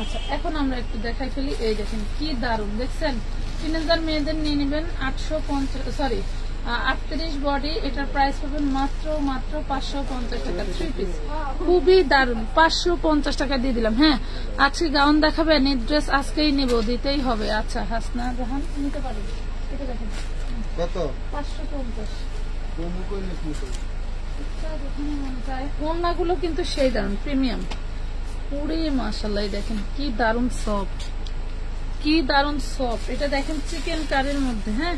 আচ্ছা, এখন আমরা একটু দেখাই ফেলি। এই দেখেন কি দারুন, দেখছেন? টিনেজার মেয়েদের নিয়ে নেবেন 38 বডি, এটার প্রাইস পাবেন মাত্র 550 টাকা 3 পিস। খুবই দারুন, 550 টাকা দিয়ে দিলাম। হ্যাঁ, আজকে গাউন দেখাবেন, এই ড্রেস আজকেই নেব, দিতেই হবে। আচ্ছা হাসনা জাহান নিতে পারেন। এটা দেখেন কত? 550। কমু কইলে কি করব? ওড়নাগুলো কিন্তু সেই দারুন, প্রিমিয়াম। পুরে মাশাআল্লাহ, দেখেন কি দারুন সফট, কি দারুন সফট। এটা দেখেন চিকেন কারির মধ্যে, হ্যাঁ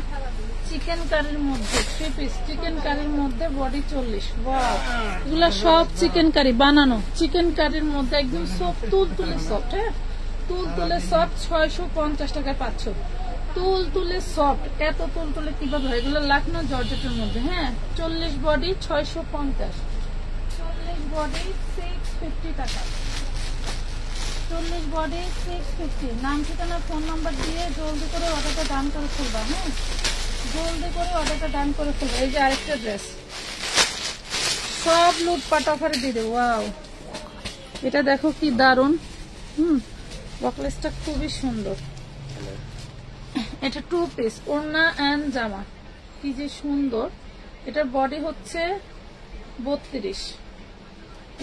চিকেন কারির মধ্যে 3 পিস, চিকেন কারির মধ্যে বডি 40। ওয়াও, এগুলা সব চিকেন কারি বানানো, চিকেন কারির মধ্যে একদম সফট, তুলতুলে সফট। হ্যাঁ, তুলতুলে সফট, 650 টাকায় পাচ্ছ। তুলতুলে সফট, এত তুলতুলে কিভাবে হয়? এগুলো লাখনৌ জর্জেটের মধ্যে। হ্যাঁ, 40 বডি 650, 40 বডি 650 টাকা, 40 বডি 650। নাম ঠিকানা ফোন নাম্বার দিয়ে জলদি করে অর্ডারটা ডান করে ফেলবা। হ্যাঁ, জলদি করে অর্ডারটা ডান করে ফেলবা। এই যে আরেকটা ড্রেস, সব লুটপাট অফারে দিয়ে দেবো। ওয়াও, এটা দেখো কি দারুন। বকলেসটা খুবই সুন্দর। এটা 2 পিস, ওড়না এন্ড জামা, কি যে সুন্দর। এটার বডি হচ্ছে 32,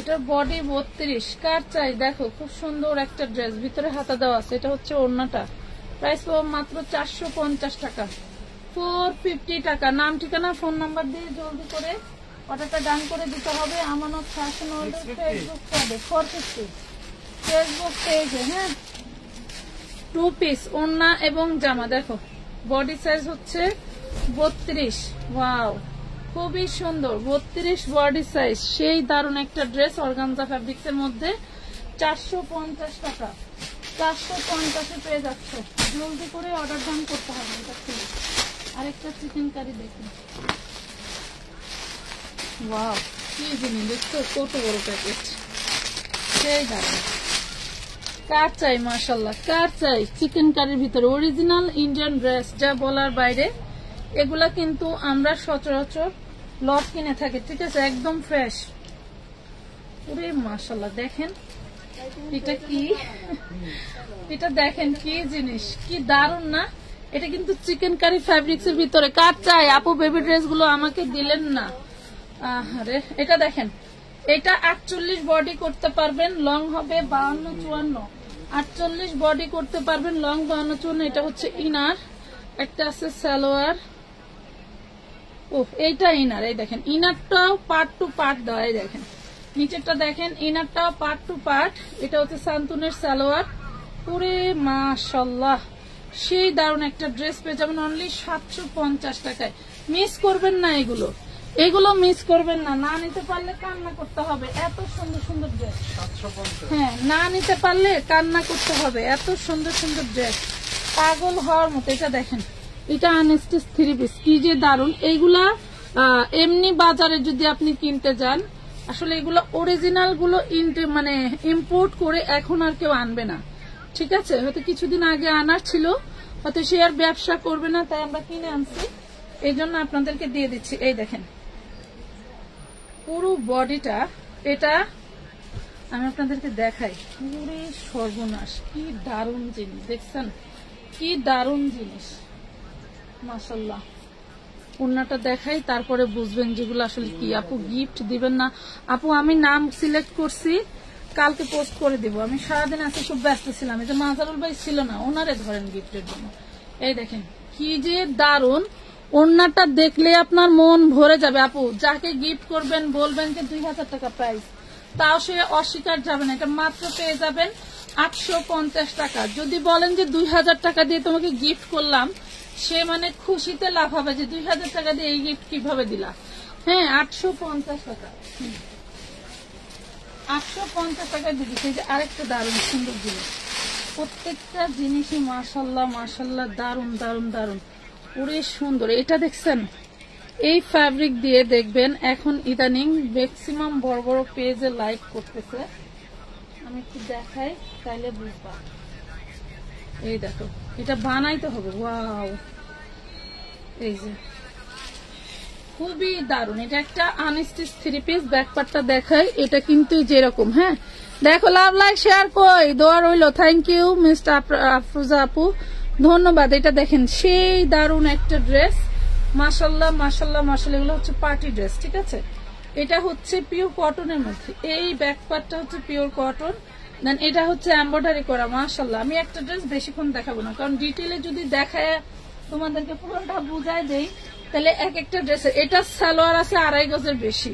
এটার বডি 32। কার চাই? দেখো খুব সুন্দর একটা ড্রেস, ভিতরে হাতা দেওয়া আছে। এটা হচ্ছে ওড়নাটা, প্রাইস পাবো মাত্র 450 টাকা, 450 টাকা। নাম ঠিকানা ফোন নাম্বার দিয়ে জলদি করে অর্ডারটা ডান করে দিতে হবে। আমানত ফ্যাশন ওয়ার্ল্ড ফেসবুক পেজে, 450 ফেসবুক পেজে। হ্যাঁ, 2 পিস ওড়না এবং জামা। দেখো বডি সাইজ হচ্ছে 32। ওয়াও, খুবই সুন্দর, 32 বডি সাইজ, সেই দারুণ একটা ড্রেস অর্গানজা ফ্যাব্রিক্স এর মধ্যে। 450 টাকা, 450 পেয়ে যাচ্ছে। জলদি করে অর্ডার ডান করতে হবে। এটা খুলে আরেকটা চিকেন কারি দেখুন। ওয়াও, কি জিনিস দেখছো, কত বড় প্যাকেট, সেই দারুণ। কার চাই? মাশাআল্লাহ, কার চাই? চিকেন কারির ভিতরে অরিজিনাল ইন্ডিয়ান ড্রেস, যা বলার বাইরে। এগুলা কিন্তু আমরা সচরাচর লট কিনে থাকি, ঠিক আছে, একদম ফ্রেশ। ওরে মাশাআল্লাহ, দেখেন এটা কি, এটা দেখেন কি জিনিস, কি দারুন না? এটা কিন্তু চিকেন কারি ফ্যাব্রিক্স এর ভিতরে। কার চাই? আপু বেবি ড্রেস গুলো আমাকে দিলেন না। আরে এটা দেখেন, এটা 48 বডি করতে পারবেন, লং হবে 52-54। 48 বডি করতে পারবেন, লং 52-54। এটা হচ্ছে ইনার, একটা আছে সালোয়ার। ও, এইটা ইনার। এই দেখেন ইনারটাও পার্ট টু পার্ট দেওয়া। এই দেখেন নিচেরটা দেখেন, ইনারটাও পার্ট টু পার্ট। এটা হচ্ছে সান্তুনের সালোয়ার। পুরে মাশাআল্লাহ, সেই দারুণ একটা ড্রেস পেয়ে যাবেন অনলি 750 টাকায়। মিস করবেন না এগুলো, এগুলো মিস করবেন না। না নিতে পারলে কান্না করতে হবে, এত সুন্দর সুন্দর ড্রেস। হ্যাঁ, না নিতে পারলে কান্না করতে হবে, এত সুন্দর সুন্দর ড্রেস, পাগল হওয়ার মতো। এটা দেখেন, এটা আনস্টিচ 3 পিস, কি যে দারুন। এইগুলা এমনি বাজারে যদি আপনি কিনতে যান, আসলে এগুলো অরিজিনাল গুলো মানে ইম্পোর্ট করে এখন আর কেউ আনবে না, ঠিক আছে। হয়তো কিছুদিন আগে আনার ছিল, হয়তো সে আর ব্যবসা করবে না, তাই আমরা কিনে আনছি, এই জন্য আপনাদেরকে দিয়ে দিচ্ছি। এই দেখেন পুরো বডিটা, এটা আমি আপনাদেরকে দেখাই। পুরো সর্বনাশ, কি দারুণ জিনিস, দেখছেন কি দারুণ জিনিস, মাশাআল্লাহ। ওড়নাটা দেখাই, তারপরে বুঝবেন যেগুলো আসলে কি। আপু গিফট দিবেন না? আপু আমি নাম সিলেক্ট করছি, কালকে পোস্ট করে দিব। আমি সারাদিন আজকে খুব ব্যস্ত ছিলাম, এই যে মাজারুল ভাই ছিল না, ওনারে ধরেন গিফটের জন্য। এই দেখেন কি যে দারুণ, ওড়নাটা দেখলে আপনার মন ভরে যাবে। আপু যাকে গিফট করবেন বলবেন যে 2000 টাকা প্রাইস, তাও সে অস্বীকার যাবে না। এটা মাত্র পেয়ে যাবেন 850 টাকা। যদি বলেন যে 2000 টাকা দিয়ে তোমাকে গিফট করলাম, সে মানে খুশিতে লাভ হবে যে 2000 টাকা দিয়ে এই গিফট কিভাবে দিলা। হ্যাঁ, 850 টাকা, 850 টাকা দিয়েছে। যে আরেকটা দারুণ সুন্দর জিনিস, প্রত্যেকটা জিনিসই মাশাআল্লাহ মাশাআল্লাহ, দারুণ দারুণ দারুণ, পুরো সুন্দর। এটা দেখছেন, এই ফ্যাব্রিক দিয়ে দেখবেন এখন ইদানিং ম্যাক্সিমাম বড় বড় পেজে লাইক করতেছে। আমি একটু দেখাই, তাইলে বুঝবা। এই দেখো, এটা বানাইতে হবে। ওয়াও, এই যে খুবই দারুন। এটা একটা আনস্টিচ 3 পিস। ব্যাক পার্টটা দেখাই, এটা কিন্তু যেরকম। হ্যাঁ দেখো, লাভ লাইক শেয়ার কই দোয়া রইলো। থ্যাংক ইউ মিস্টার আফরোজা আপু, ধন্যবাদ। এটা দেখেন সেই দারুন একটা ড্রেস, মাশাল্লাহ মাশাল্লাহ মাশাল্লাহ। এগুলো হচ্ছে পার্টি ড্রেস, ঠিক আছে। এটা হচ্ছে পিওর কটনের মধ্যে, এই ব্যাক পার্টটা হচ্ছে পিওর কটন, দেন এটা হচ্ছে এমব্রয়ডারি করা। মাশাল্লাহ, আমি একটা ড্রেস বেশিক্ষণ দেখাবো না, কারণ ডিটেলে যদি দেখায় তোমাদেরকে পুরোটা বুঝাই দেই তাহলে এক একটা ড্রেসের। এটা সালোয়ার আছে 2.5 গজের বেশি।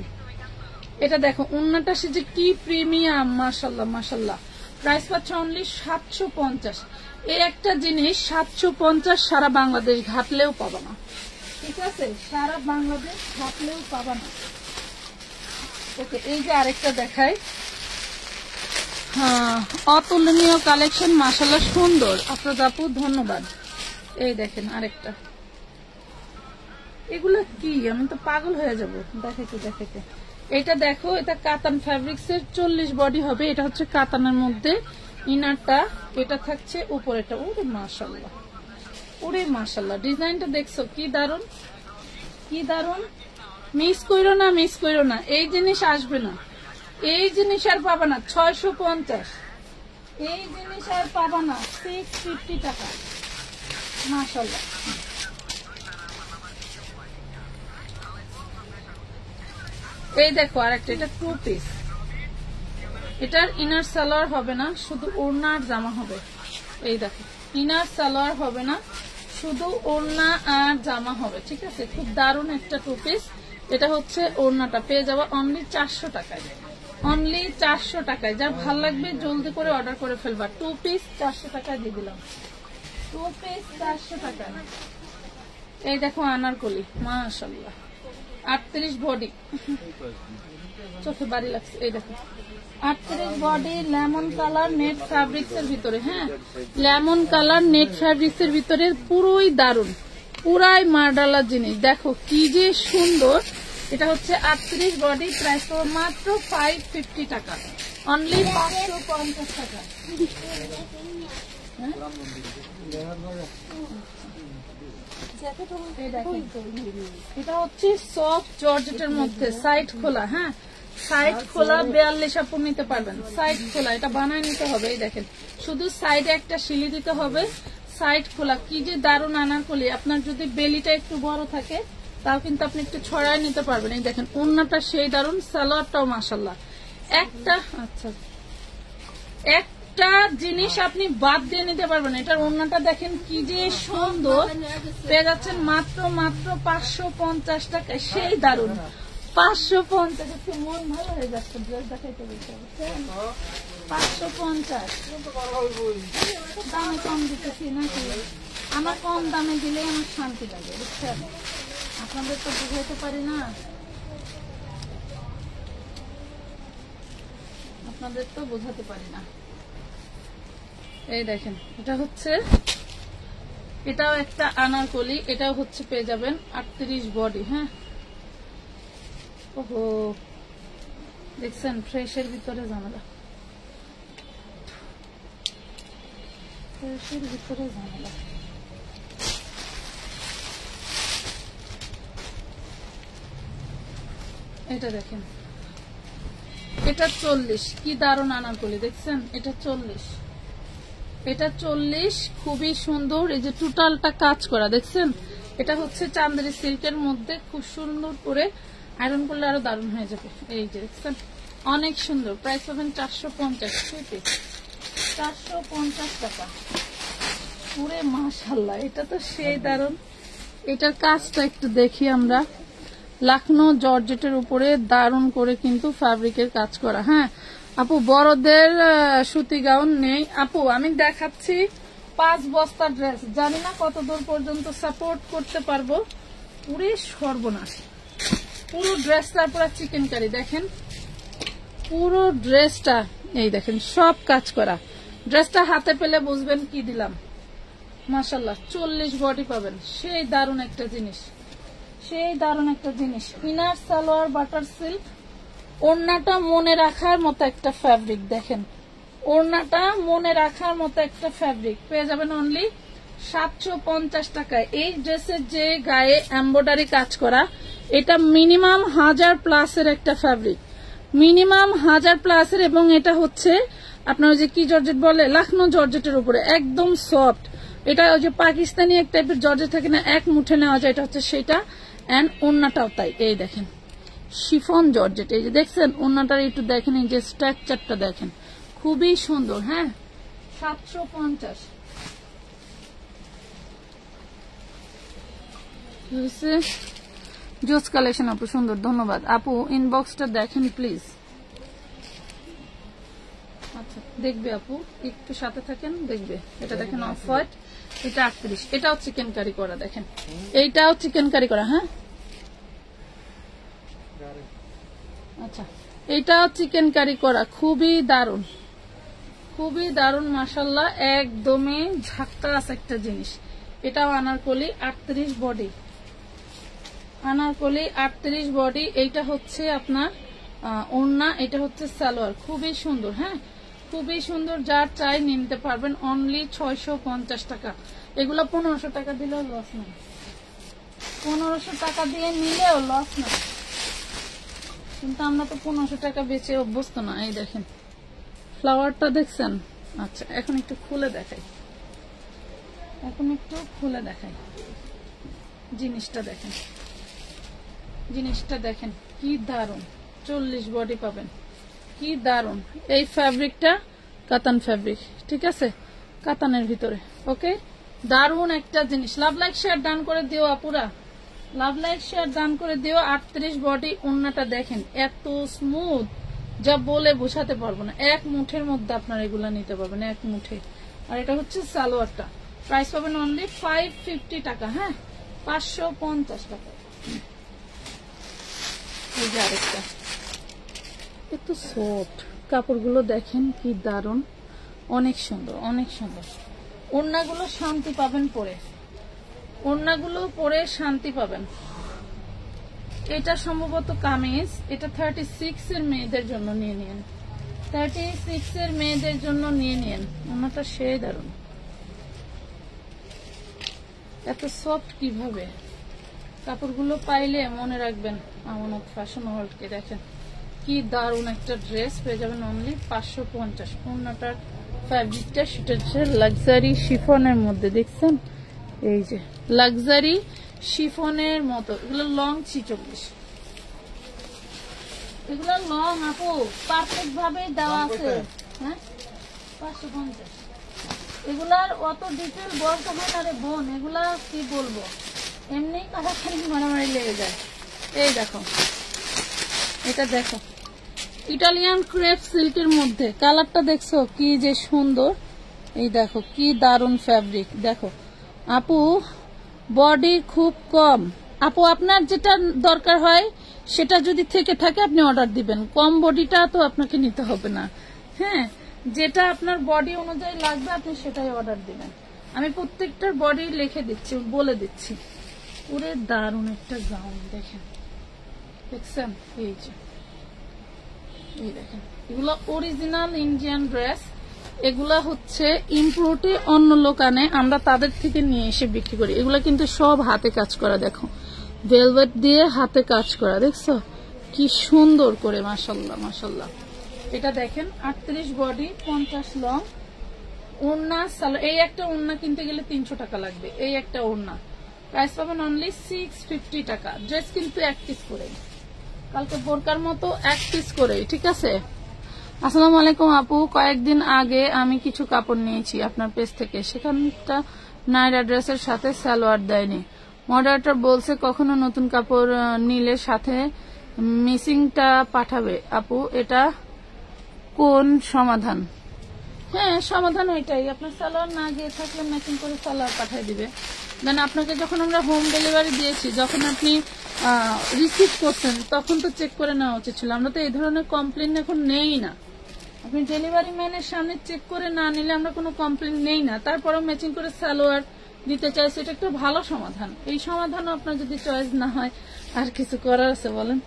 এটা দেখো ওন্নাটা সে যে কি প্রিমিয়াম, মাশাল্লাহ মাশাল্লাহ। প্রাইস পাচ্ছে অনলি 750। এই একটা জিনিস 750 সারা বাংলাদেশ ঘাটলেও পাবা না, ঠিক আছে, সারা বাংলাদেশ ঘাটলেও পাবা না। ওকে, এই যে আরেকটা দেখাই। হ্যাঁ, অতুলনীয় কালেকশন, মাশাল্লাহ সুন্দর। আফরোজা আপু ধন্যবাদ। এই দেখেন আরেকটা, এগুলো কি আমি তো পাগল হয়ে যাব দেখাইতে। এটা দেখো, এটা কাতান ফ্যাব্রিক্স এর 40 বডি হবে। এটা হচ্ছে কাতানের মধ্যে, ইনারটা এটা থাকছে উপরেটা। ওরে মাশাল্লাহ, ওরে মাশাল্লাহ, ডিজাইনটা দেখছো কি দারুন, কি দারুন। মিস কইরো না, মিস কইরো না, এই জিনিস আসবে না, এই জিনিস আর পাবা না। 650, এই জিনিস আর পাবা না। 650 টাকা, মাশাল্লাহ। এই দেখো আরেকটা, এটা 2 পিস। এটার ইনার সালোয়ার হবে না, শুধু ওড়না আর জামা হবে। এই দেখো, ইনার সালোয়ার হবে না, শুধু ওড়না আর জামা হবে, ঠিক আছে। খুব দারুণ একটা 2 পিস। এটা হচ্ছে ওড়নাটা, পেয়ে যাওয়া অনলি 400 টাকায়, অনলি 400 টাকায়। যা ভাল লাগবে জলদি করে অর্ডার করে ফেলবা। 2 পিস 400 টাকায় দিয়ে দিলাম, 2 পিস 400 টাকায়। এই দেখো আনারকলি, মাশাআল্লাহ, 38 বডি, চোখে বাড়ি লাগছে। এই দেখো 38 body, lemon colour net fabrics এর ভিতরে। হ্যাঁ, লেমন কালার নেট ফ্যাব্রিক্স এর ভিতরে, পুরোই দারুন, পুরাই মার্ডালা জিনিস। দেখো কি যে সুন্দর। এটা হচ্ছে 38 বডি, প্রাইস তো মাত্র 550 টাকা, অনলি 550 টাকা। এটা হচ্ছে সফট জর্জেটের মধ্যে, সাইড খোলা। হ্যাঁ, সাইড খোলা, 42 আপু নিতে পারবেন। সাইড খোলা, এটা বানায় নিতে হবে। এই দেখেন, শুধু সাইডে একটা শিলি দিতে হবে, সাইড খোলা। কি যে দারুণ আনারকলি। আপনার যদি বেলিটা একটু বড় থাকে তাও কিন্তু আপনি একটু ছড়ায় নিতে পারবেন। এই দেখেন ওড়নাটা সেই দারুণ, সালোয়ারটাও মাশাল্লাহ। একটা একটা জিনিস আপনি বাদ দিয়ে নিতে পারবেন, এটার ওড়নাটা দেখেন কি যে সুন্দর। পেয়ে যাচ্ছেন মাত্র 550 টাকায়, সেই দারুণ। 550, একটু মন ভালো হয়ে যাচ্ছে ড্রেস দেখাইতে বলতে। 550 দামে কম দিতেছি নাকি? আমার কম দামে দিলে আমার শান্তি লাগে, বুঝছেন। আপনাদের তো বুঝাইতে পারি না, আপনাদের তো বোঝাতে পারি না। এই দেখেন, এটা হচ্ছে, এটাও একটা আনারকলি, এটাও হচ্ছে পেয়ে যাবেন 38 বডি। হ্যাঁ, ওহো দেখছেন, ফ্রেশের ভিতরে ঝামেলা, ফ্রেশের ভিতরে ঝামেলা। এটা দেখেন, এটা 40, কি দারুণ আনারকলি দেখছেন। এটা 40, এটা 40, খুবই সুন্দর। এই যে টোটালটা কাজ করা দেখছেন। এটা হচ্ছে চান্দেরি সিল্কের মধ্যে, খুব সুন্দর করে আয়রন করলে আরো দারুণ হয়ে যাবে। এই যে দেখছেন, অনেক সুন্দর। প্রাইস পাবেন 450, 450 টাকা। পুরে মাশাআল্লাহ, এটা তো সেই দারুণ। এটার কাজটা একটু দেখি আমরা। লাখনো জর্জেটের উপরে দারুণ করে কিন্তু ফ্যাব্রিকের কাজ করা। হ্যাঁ আপু, বড়দের সুতি গাউন নেই আপু, আমি দেখাচ্ছি 5 বস্তা ড্রেস। জানি না কত দূর পর্যন্ত সাপোর্ট করতে পারবো। পুরে সর্বনাশ, পুরো ড্রেসটা পুরো চিকেন কারি। দেখেন পুরো ড্রেসটা, এই দেখেন সব কাজ করা। ড্রেসটা হাতে পেলে বুঝবেন কি দিলাম। মাশাআল্লাহ, 40 বডি পাবেন। সেই দারুণ একটা জিনিস, সেই দারুণ একটা জিনিস। ইনার সালোয়ার বাটার সিল্ক, ওড়নাটা মনে রাখার মতো একটা ফ্যাব্রিক। দেখেন ওড়নাটা মনে রাখার মতো একটা ফ্যাব্রিক। পেয়ে যাবেন অনলি 750 টাকায়। এই ড্রেসের যে গায়ে এমব্রয়ডারি কাজ করা, এটা মিনিমাম 1000+ একটা ফ্যাব্রিক, মিনিমাম 1000+, এবং এটা হচ্ছে আপনার যে কি জর্জেট বলে, লখনৌ জর্জেটের উপরে একদম সফট। এটা ওই যে পাকিস্তানি এক টাইপের জর্জেট থাকে না, এক মুঠে নেওয়া যায়, এটা হচ্ছে সেটা। এন্ড ওন্নাটাও তাই, এই দেখেন শিফন জর্জেট, এই যে দেখছেন ওন্নাটার একটু দেখেন, এই যে স্ট্রাকচারটা দেখেন, খুবই সুন্দর। হ্যাঁ 750 জোস কালেকশন আপু, সুন্দর, ধন্যবাদ আপু। ইনবক্সটা দেখেন প্লিজ। আচ্ছা দেখবে আপু, একটু সাথে থাকেন, দেখবে। এটা দেখেন অফ হোয়াইট, এটা 38, এটাও চিকেন কারি করা, দেখেন এইটাও চিকেন কারি করা। হ্যাঁ আচ্ছা, এটাও চিকেন কারি করা, খুবই দারুন, খুবই দারুন মাশাআল্লাহ, একদমই ঝাক্কাস একটা জিনিস। এটাও আনারকলি 38 বডি, আনারকলি 38 বডি। এইটা হচ্ছে আপনার ওড়না, এটা হচ্ছে সালোয়ার, খুবই সুন্দর। হ্যাঁ খুবই সুন্দর, যার চাই নিতে পারবেন, অনলি 650 টাকা। এগুলো 1500 টাকা দিলেও লস নাই, 1500 টাকা দিয়ে নিলেও লস নাই, কিন্তু আমরা তো 1500 টাকা বেচে অভ্যস্ত না। এই দেখেন ফ্লাওয়ারটা দেখছেন। আচ্ছা এখন একটু খুলে দেখাই, এখন একটু খুলে দেখাই, জিনিসটা দেখেন, জিনিসটা দেখেন কি দারুন, 40 বডি পাবেন, কি দারুন। এই ফ্যাব্রিকটা কাতান ফ্যাব্রিক, ঠিক আছে, কাতানের ভিতরে। ওকে, দারুন একটা জিনিস। লাভ লাইক শেয়ার ডান করে দিও আপুরা, লাভ লাইক শেয়ার ডান করে দিও। 38 বডি, ওন্নাটা দেখেন এত স্মুথ, যা বলে বোঝাতে পারবো না। এক মুঠের মধ্যে আপনারা এগুলা নিতে পারবেন, এক মুঠে। আর এটা হচ্ছে সালোয়ারটা, প্রাইস পাবেন অনলি 550 টাকা। হ্যাঁ 550 টাকা। এই যে আরেকটা, একটু সফট, কাপড়গুলো দেখেন কি দারুন, অনেক সুন্দর, অনেক সুন্দর। ওড়নাগুলো শান্তি পাবেন পরে, ওড়নাগুলো পরে শান্তি পাবেন। এটা সম্ভবত কামিজ, এটা 36 এর মেয়েদের জন্য নিয়ে নিন, 36 এর মেয়েদের জন্য নিয়ে নিন। ওড়নাটা সেই দারুন, এত সফট কিভাবে। কাপড়গুলো পাইলে মনে রাখবেন আমানত ফ্যাশন ওয়ার্ল্ডকে। দেখেন কি দারুন একটা ড্রেস পেয়ে যাবেন অনলি 550। ওড়নাটার ফ্যাব্রিকটা সেটা হচ্ছে লাক্সারি শিফনের মধ্যে, দেখছেন এই যে লাক্সারি শিফনের মতো। এগুলো লং 46, এগুলো লং আপু, পারফেক্ট ভাবে দেওয়া আছে। হ্যাঁ 550। এগুলার অত ডিটেল বলতে হয় না রে বোন, এগুলা কি বলবো, এমনি কাছাকাছি মারামারি লেগে যায়। এই দেখো, এটা দেখো ইটালিয়ান ক্রেপ সিল্কের মধ্যে, কালারটা দেখছো কি যে সুন্দর। এই দেখো কি দারুন ফ্যাব্রিক। দেখো আপু বডি খুব কম, আপু আপনার যেটা দরকার হয় সেটা যদি থেকে থাকে আপনি অর্ডার দিবেন, কম বডিটা তো আপনাকে নিতে হবে না। হ্যাঁ যেটা আপনার বডি অনুযায়ী লাগবে আপনি সেটাই অর্ডার দিবেন। আমি প্রত্যেকটার বডি লিখে দিচ্ছি, বলে দিচ্ছি। পুরো দারুন একটা গাউন দেখেন, দেখছেন এই যে, এই দেখেন এগুলো অরিজিনাল ইন্ডিয়ান ড্রেস। এগুলা হচ্ছে ইম্পোর্টে অন্য লোক আনে, আমরা তাদের থেকে নিয়ে এসে বিক্রি করি। এগুলা কিন্তু সব হাতে কাজ করা, দেখো ভেলভেট দিয়ে হাতে কাজ করা, দেখছো কি সুন্দর করে, মাশাল্লাহ মাশাল্লাহ। এটা দেখেন 38 বডি 50 লং, ওড়না সালোয়ার। এই একটা ওড়না কিনতে গেলে 300 টাকা লাগবে, এই একটা ওড়না। প্রাইস পাবেন অনলি 650 টাকা। ড্রেস কিন্তু এক পিস করে, কালকে বোরকার মতো এক পিস করে, ঠিক আছে। আসসালামু আলাইকুম আপু, কয়েকদিন আগে আমি কিছু কাপড় নিয়েছি আপনার পেজ থেকে, সেখানটা নাইরা ড্রেসের সাথে সালোয়ার দেয়নি। মডারেটর বলছে কখনো নতুন কাপড় নিলে সাথে মিসিংটা পাঠাবে। আপু এটা কোন সমাধান? হ্যাঁ সমাধান ওইটাই, আপনার সালোয়ার না গিয়ে থাকলে ম্যাচিং করে সালোয়ার পাঠিয়ে দিবে। দেন আপনাকে যখন আমরা হোম ডেলিভারি দিয়েছি, যখন আপনি রিসিভ করছেন তখন তো চেক করে নেওয়া উচিত ছিল। আমরা তো এই ধরনের কমপ্লেন এখন নেই না। আপনি ডেলিভারি ম্যানের সামনে চেক করে না নিলে আমরা কোনো কমপ্লেন নেই না। তারপরেও ম্যাচিং করে সালোয়ার দিতে চাইছে, এটা একটা ভালো সমাধান। এই সমাধানও আপনার যদি চয়েস না হয় আর কিছু করার আছে বলেন।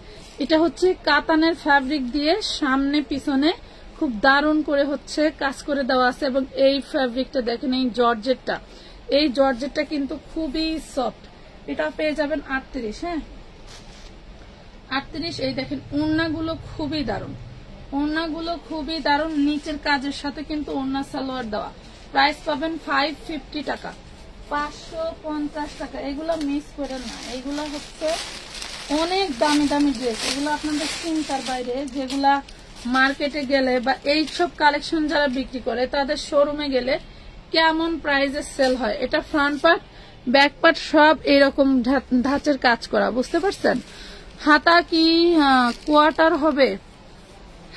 এটা হচ্ছে কাতানের ফ্যাব্রিক দিয়ে সামনে পিছনে খুব দারুণ করে হচ্ছে কাজ করে দেওয়া আছে। এবং এই ফ্যাব্রিকটা দেখেন, এই জর্জেটটা, এই জর্জেটটা কিন্তু খুবই সফট। এটা পেয়ে যাবেন 38। হ্যাঁ 38। এই দেখেন ওড়নাগুলো খুবই দারুণ, ওড়নাগুলো খুবই দারুণ, নিচের কাজের সাথে কিন্তু ওড়না সালোয়ার দেওয়া। প্রাইস পাবেন 550 টাকা, 550 টাকা। এগুলো মিস করে না, এগুলো হচ্ছে অনেক দামি দামি ড্রেস, এগুলো আপনাদের চিন্তার বাইরে। যেগুলা মার্কেটে গেলে বা এইসব কালেকশন যারা বিক্রি করে তাদের শোরুমে গেলে কেমন প্রাইসে সেল হয়। এটা ফ্রন্ট পার্ট ব্যাক পার্ট সব এরকম ধাঁচের কাজ করা, বুঝতে পারছেন। হাতা কি কোয়ার্টার হবে,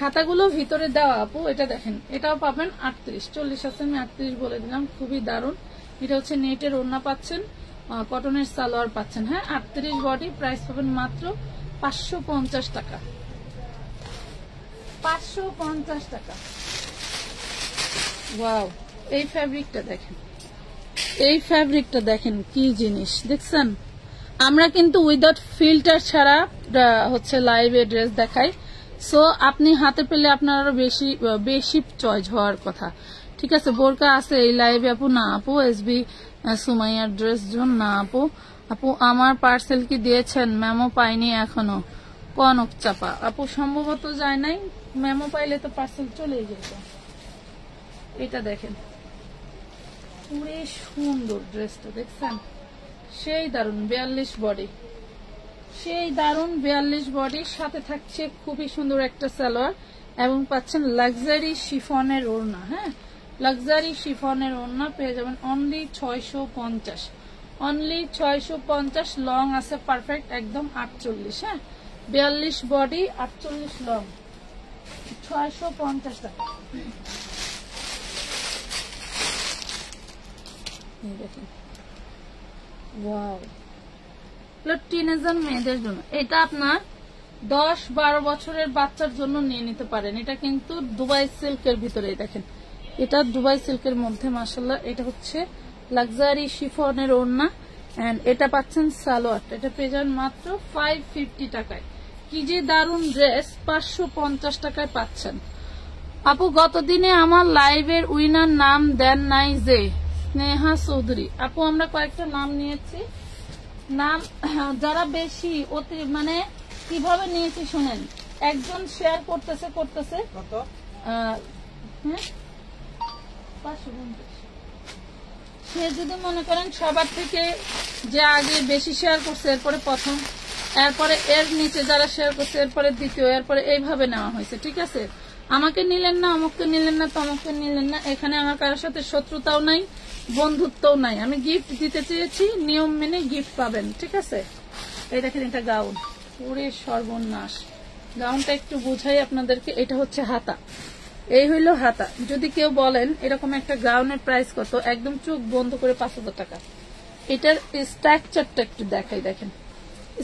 হাতাগুলো ভিতরে দেওয়া আপু। এটা দেখেন, এটাও পাবেন 38, 40 আছে, আমি 38 বলে দিলাম। খুবই দারুণ। এটা হচ্ছে নেটের ওড়না পাচ্ছেন, কটনের সালোয়ার পাচ্ছেন। হ্যাঁ, 38 বডি। প্রাইস পাবেন মাত্র 550 টাকা, 550 টাকা। ওয়াও, এই ফ্যাব্রিকটা দেখেন, এই ফ্যাব্রিকটা দেখেন কি জিনিস দেখছেন। আমরা কিন্তু উইদাউট ফিল্টার ছাড়া হচ্ছে লাইভে ড্রেস দেখাই, সো আপনি হাতে পেলে আপনার আরো বেশি বেশি চয়েস হওয়ার কথা। ঠিক আছে, বোরকা আছে এই লাইভে আপু? না আপু, এসবি সুমাইয়ার ড্রেস জোন না আপু। আপু আমার পার্সেল কি দিয়েছেন? মেমো পাইনি এখনো। কনক চাপা আপু, সম্ভবত যায় নাই, মেমো পাইলে তো পার্সেল চলেই যেত। এটা দেখেন, পুরো সুন্দর ড্রেসটা দেখছেন, সেই দারুন। 42 বডি, সেই দারুন 42 বডির সাথে থাকছে খুবই সুন্দর একটা সালোয়ার এবং পাচ্ছেন লাক্সারি শিফনের ওড়না। হ্যাঁ, লাক্সারি শিফনের ওড়না পেয়ে যাবেন অনলি 650, অনলি 650। লং আছে পারফেক্ট একদম 48। হ্যাঁ, 42 বডি 48 লং, 650 টাকা। দেখেন, ওয়াও, টিনেজার মেয়েদের জন্য। এটা আপনার 10-12 বছরের বাচ্চার জন্য নিয়ে নিতে পারেন। এটা কিন্তু দুবাই সিল্কের ভিতরে, দেখেন এটা দুবাই সিল্কের মধ্যে মাশাআল্লাহ। এটা হচ্ছে লাক্সারি শিফনের ওড়না এন্ড এটা পাচ্ছেন সালোয়ার। এটা পেয়ে যাবেন মাত্র 550 টাকায়। কি যে দারুন ড্রেস, 550 টাকায় পাচ্ছেন। আপু গতদিনে আমার লাইভের উইনার নাম দেন নাই যে? স্নেহা চৌধুরী আপু, আমরা কয়েকটা নাম নিয়েছি। নাম যারা বেশি অতি মানে কিভাবে নিয়েছি শুনেন। একজন শেয়ার করতেছে সে যদি মনে করেন সবার থেকে যে আগে বেশি শেয়ার করছে এরপরে প্রথম, এরপরে এর নিচে যারা শেয়ার করছে এরপরে দ্বিতীয়, এরপরে এইভাবে নেওয়া হয়েছে। ঠিক আছে, আমাকে নিলেন না, অমুককে নিলেন না, তমুককে নিলেন না। এখানে আমার কারোর সাথে শত্রুতাও নাই, বন্ধুত্বও নাই। আমি গিফট দিতে চেয়েছি, নিয়ম মেনে গিফট পাবেন। ঠিক আছে, এই দেখেন এটা গাউন, পুরে সর্বনাশ। গাউনটা একটু বুঝাই আপনাদেরকে। এটা হচ্ছে হাতা, এই হইল হাতা। যদি কেউ বলেন এরকম একটা গাউনের প্রাইস কত, একদম চোখ বন্ধ করে 5000 টাকা। এটার স্ট্রাকচারটা একটু দেখাই, দেখেন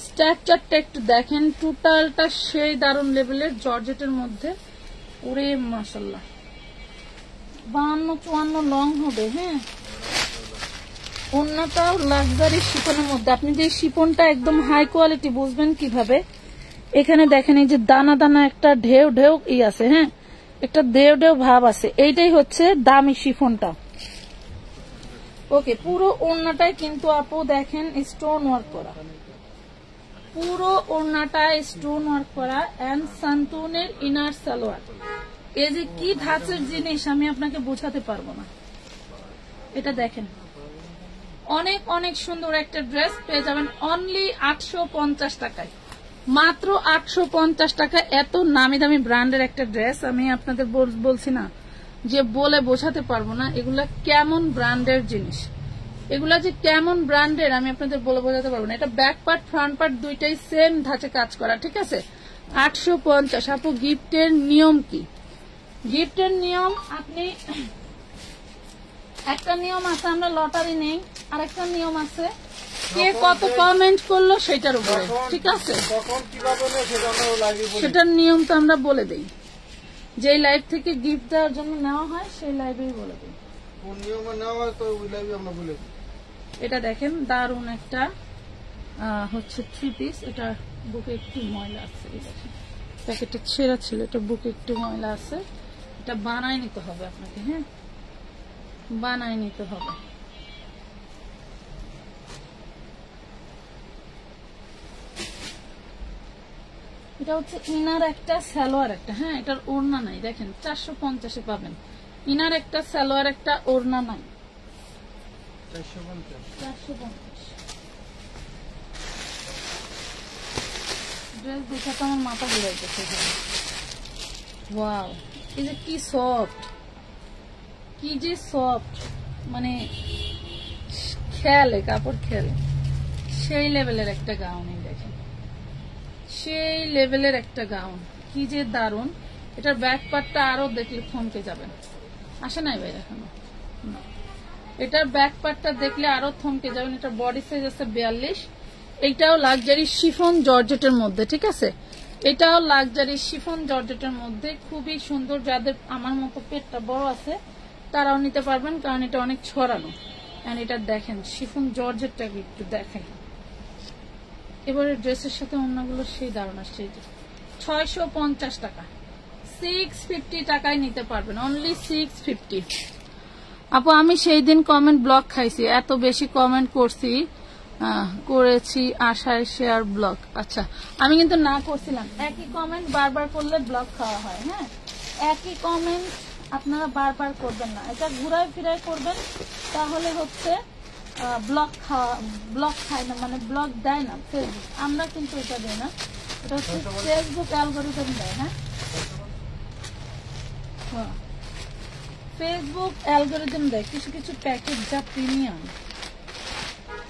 স্ট্রাকচারটা একটু দেখেন। টোটালটা সেই দারুণ লেভেলের জর্জেটের মধ্যে, ওরে মাশাআল্লাহ। 52-54 লং হবে। হ্যাঁ, ওড়নাটাও লাক্সারি শিফনের মধ্যে। আপনি যে শিফনটা একদম হাই কোয়ালিটি বুঝবেন কিভাবে, এখানে দেখেন এই যে দানা দানা একটা ঢেউ ঢেউ আছে। হ্যাঁ, একটা ঢেউ ঢেউ ভাব আছে, এইটাই হচ্ছে দামি শিফনটা। ওকে, পুরো ওড়নাটাই কিন্তু আপু দেখেন স্টোন ওয়ার্ক করা, পুরো ওড়নাটায় স্টোন ওয়ার্ক করা এন্ড সান্তুনের ইনার সালোয়ার। এই যে কি ধাঁচের জিনিস আমি আপনাকে বোঝাতে পারবো না। এটা দেখেন, অনেক অনেক সুন্দর একটা ড্রেস পেয়ে যাবেন অনলি 850 টাকায়, মাত্র 850 টাকা। এত নামি দামি ব্র্যান্ডের একটা ড্রেস আমি আপনাদের বলছি না যে বলে বোঝাতে পারবো না এগুলা কেমন ব্র্যান্ডের জিনিস, এগুলা যে কেমন ব্র্যান্ডের আমি আপনাদের বলে বোঝাতে পারবো না। এটা ব্যাক পার্ট ফ্রন্ট পার্ট দুইটাই সেম ধাঁচে কাজ করা। ঠিক আছে, 850। আপু গিফটের নিয়ম কি? গিফটের নিয়ম, আপনি একটা নিয়ম আছে আমরা লটারি নেই, আর একটা নিয়ম আছে কে কত কমেন্ট করলো সেটার উপরে। ঠিক আছে, সেটার নিয়ম তো আমরা বলে দেই, যে লাইভ থেকে গিফট দেওয়ার জন্য নেওয়া হয় সেই লাইভেই বলে দিই। এটা দেখেন দারুন একটা হচ্ছে 3 পিস। এটা বুকে একটু ময়লা আছে, প্যাকেটটা ছেঁড়া ছিল, এটা বুকে একটু ময়লা আছে। এটা বানাই নিতে হবে আপনাকে। হ্যাঁ, বানাই নিতে হবে। এটা হচ্ছে ইনার একটা সালোয়ার একটা, হ্যাঁ এটার ওড়না নাই, দেখেন 450-এ পাবেন। ইনার একটা সালোয়ার একটা, ওড়না নাই, 450। ড্রেস দেখে তো আমার মাথা ঘুরাইতেছে। ওয়াও, এই যে কি সফট, কি যে সফট, মানে খেয়ালে কাপড় খেয়ালে সেই লেভেলের একটা গাউন। দেখেন সেই লেভেলের একটা গাউন, কি যে দারুন। এটার ব্যাক পার্টটা আরো দেখলে থমকে যাবেন। আসে নাই ভাই এখনো? এটার ব্যাক পার্টটা দেখলে আরো থমকে যাবেন। এটা বডি সাইজ আছে 42। এইটাও লাক্সারি শিফন জর্জেটের মধ্যে, ঠিক আছে? এটাও লাক্সারি শিফন জর্জেটের মধ্যে, খুবই সুন্দর। যাদের আমার মতো পেটটা বড় আছে তারাও নিতে পারবেন, কারণ এটা অনেক ছড়ানো। এটা দেখেন শিফন জর্জেটটা একটু দেখেন। এবারে ড্রেসের সাথে অন্যগুলো সেই দারুণ আসছে। 650 টাকা, 650 টাকায় নিতে পারবেন, অনলি 650। আপু আমি সেই দিন কমেন্ট ব্লক খাইছি, এত বেশি কমেন্ট করেছি আশায় শেয়ার ব্লক। আচ্ছা, আমি কিন্তু না করছিলাম। একই কমেন্ট বারবার করলে ব্লক খাওয়া হয়। হ্যাঁ, একই কমেন্ট আপনারা বারবার করবেন না, এটা ঘুরায় ফিরায় করবেন, তাহলে হচ্ছে ব্লক খায় না, মানে ব্লক দেয় না ফেসবুক। আমরা কিন্তু এটা দেয় না, এটা হচ্ছে ফেসবুক অ্যালগরিদম দেয়। হ্যাঁ, ফেসবুক অ্যালগরিদম দেয় কিছু কিছু প্যাকেজ যা প্রিমিয়াম,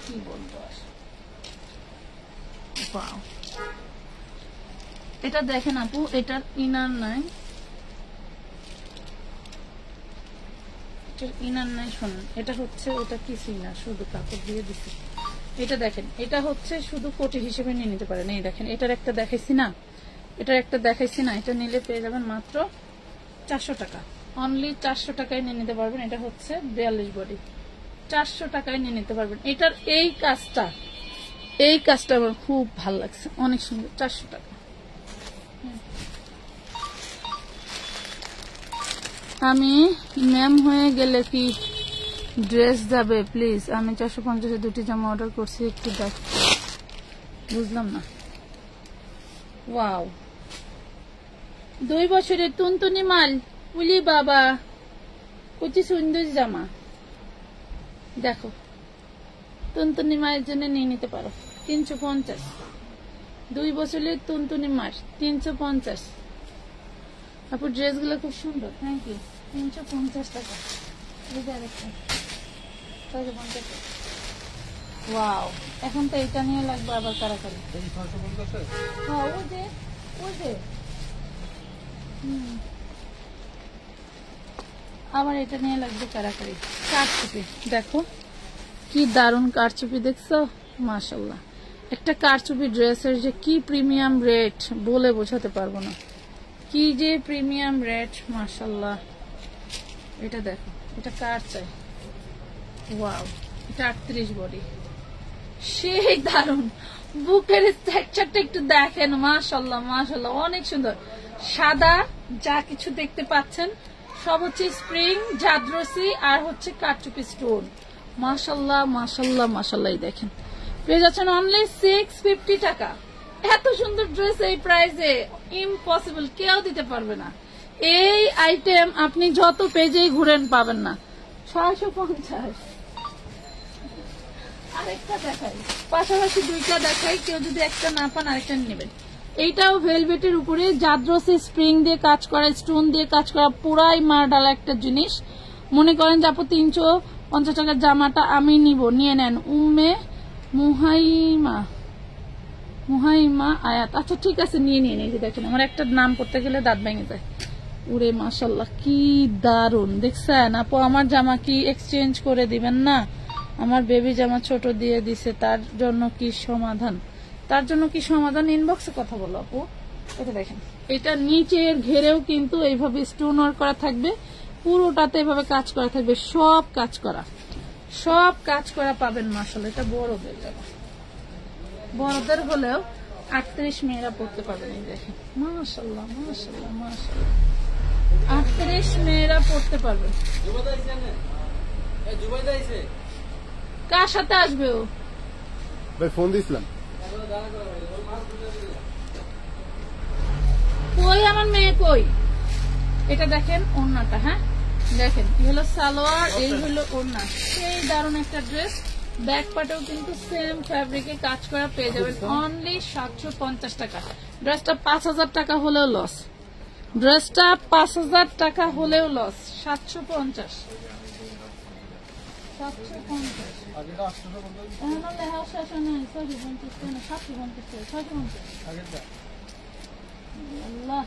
কি বলবো। এটা দেখেন আপু, এটার ইনার নাই, ইনার নাই। শোনেন, এটা হচ্ছে ওটা কিছু না, শুধু কাপড় দিয়ে দিচ্ছে। এটা দেখেন, এটা হচ্ছে শুধু কোটি হিসেবে নিয়ে নিতে পারেন। এই দেখেন, এটার একটা দেখাইছি না, এটার একটা দেখাইছি না, এটা নিলে পেয়ে যাবেন মাত্র 400 টাকা, অনলি 400 টাকায় নিয়ে নিতে পারবেন। এটা হচ্ছে 42 বডি, 400 টাকায় নিয়ে নিতে পারবেন। এটার এই কাজটা আমার খুব ভালো লাগছে, অনেক সুন্দর, 400 টাকা। আমি ম্যাম হয়ে গেলে কি ড্রেস যাবে প্লিজ? আমি 450-এ 2টি জামা অর্ডার করছি, একটু দেখ। বুঝলাম না। ওয়াও, 2 বছরের তুনতুনি মাল, উলি বাবা, কচি সুন্দর জামা। দেখো, তুনতুনি মায়ের জন্য নিয়ে নিতে পারো, 350। 2 বছরের তুনতুনি মাস, 350। আপু ড্রেসগুলো খুব সুন্দর, থ্যাংক ইউ। 350 টাকা। ওয়াও, এখন তো এটা নিয়ে লাগবে আবার কারাকারি। হ্যাঁ, ওই যে আবার এটা নিয়ে লাগবে কারাকারি। কারচুপি দেখো, কি দারুন কারচুপি, দেখছো? মাশাআল্লাহ, একটা কারচুপি ড্রেসের যে কি প্রিমিয়াম রেট বলে বোঝাতে পারবো না, কি যে প্রিমিয়াম রেট, মাশাআল্লাহ। এটা দেখো, এটা কার চাই? ওয়াও, এটা 38 বডি, সেই দারুন। বুকের স্ট্রাকচারটা একটু দেখেন, মাশাআল্লাহ মাশাআল্লাহ, অনেক সুন্দর। সাদা যা কিছু দেখতে পাচ্ছেন সব হচ্ছে স্প্রিং জাদ্রসি আর হচ্ছে কারচুপি স্টোন। মাশাআল্লাহ মাশাআল্লাহ মাশাআল্লাহ। দেখেন, পেয়ে যাচ্ছেন অনলি 650 টাকা। এত সুন্দর ড্রেস এই প্রাইসে ইম্পসিবল, কেউ দিতে পারবে না। এই আইটেম আপনি যত পেজেই ঘুরেন পাবেন না। 650। আরেকটা দেখাই, পাশাপাশি 2টা দেখাই, কেউ যদি একটা না পান আরেকটা নেবেন। এইটাও ভেলভেটের উপরে জাদ্রসি স্প্রিং দিয়ে কাজ করা, স্টোন দিয়ে কাজ করা, পুরাই মার্ডালা একটা জিনিস। মনে করেন যে আপু 350 টাকার জামাটা আমি নিব, নিয়ে নেন। উম্মে মুহাইমা আয়াত। আচ্ছা ঠিক আছে, নিয়ে নিয়ে নিয়ে দেখেন, আমার একটা নাম পড়তে গেলে দাঁত ভেঙে যায়। ওরে মাশাআল্লাহ, কি দারুন, দেখছেন? আপু আমার জামা কি এক্সচেঞ্জ করে দিবেন না? আমার বেবি জামা ছোট দিয়ে দিছে, তার জন্য কি সমাধান? ইনবক্সে কথা বলো আপু। এটা দেখেন, এটা নিচের ঘেরেও কিন্তু এইভাবে স্টোন ওয়ার্ক করা থাকবে, পুরোটাতে এভাবে কাজ করা থাকবে, সব কাজ করা পাবেন। মাশাআল্লাহ, এটা বড়দের জামা, বড়দের হলেও 38 মেয়েরা পড়তে পারবেন। এই দেখেন, মাশাআল্লাহ মাশাআল্লাহ মাশাআল্লাহ, 38 মেয়েরা পড়তে পারবেন। কার সাথে আসবে ও? ভাই ফোন দিছিলাম। কই আমার মেয়ে কই? এটা দেখেন ওড়নাটা, হ্যাঁ দেখেন এই হলো সালোয়ার, এই হলো ওড়না। সেই দারুণ একটা ড্রেস। ব্যাক পার্টেও কিন্তু সেম ফ্যাব্রিকে কাজ করা পেয়ে যাবেন অনলি 750 টাকা। ড্রেসটা 5000 টাকা হলেও লস, ড্রেসটা 5000 টাকা হলেও লস। 750 আল্লাহ।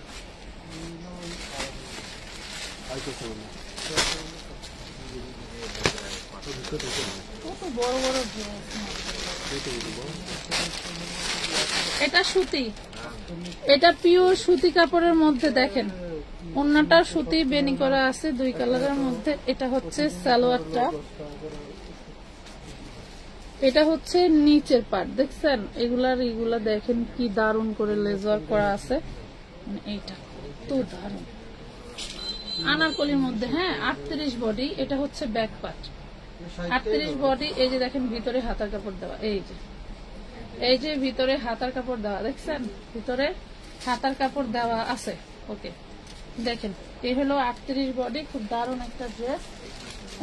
কত বড় বড় ড্রেস। এটা সুতি, এটা পিওর সুতি কাপড়ের মধ্যে দেখেন ওড়নাটা সুতি বেনি করা আছে 2 কালারের মধ্যে। এটা হচ্ছে সালোয়ারটা, এটা হচ্ছে নিচের পার্ট। দেখছেন এগুলা দেখেন কি দারুণ করে লেজার করা আছে, মানে এইটা তো দারুণ আনারকলির মধ্যে। হ্যাঁ 38 বডি, এটা হচ্ছে ব্যাক পার্ট 38 বডি। এই যে দেখেন ভিতরে হাতার কাপড় দেওয়া, এই যে ভিতরে হাতার কাপড় দেওয়া, দেখছেন ভিতরে হাতার কাপড় দেওয়া আছে। ওকে দেখেন এই হলো 38 বডি, খুব দারুণ একটা ড্রেস।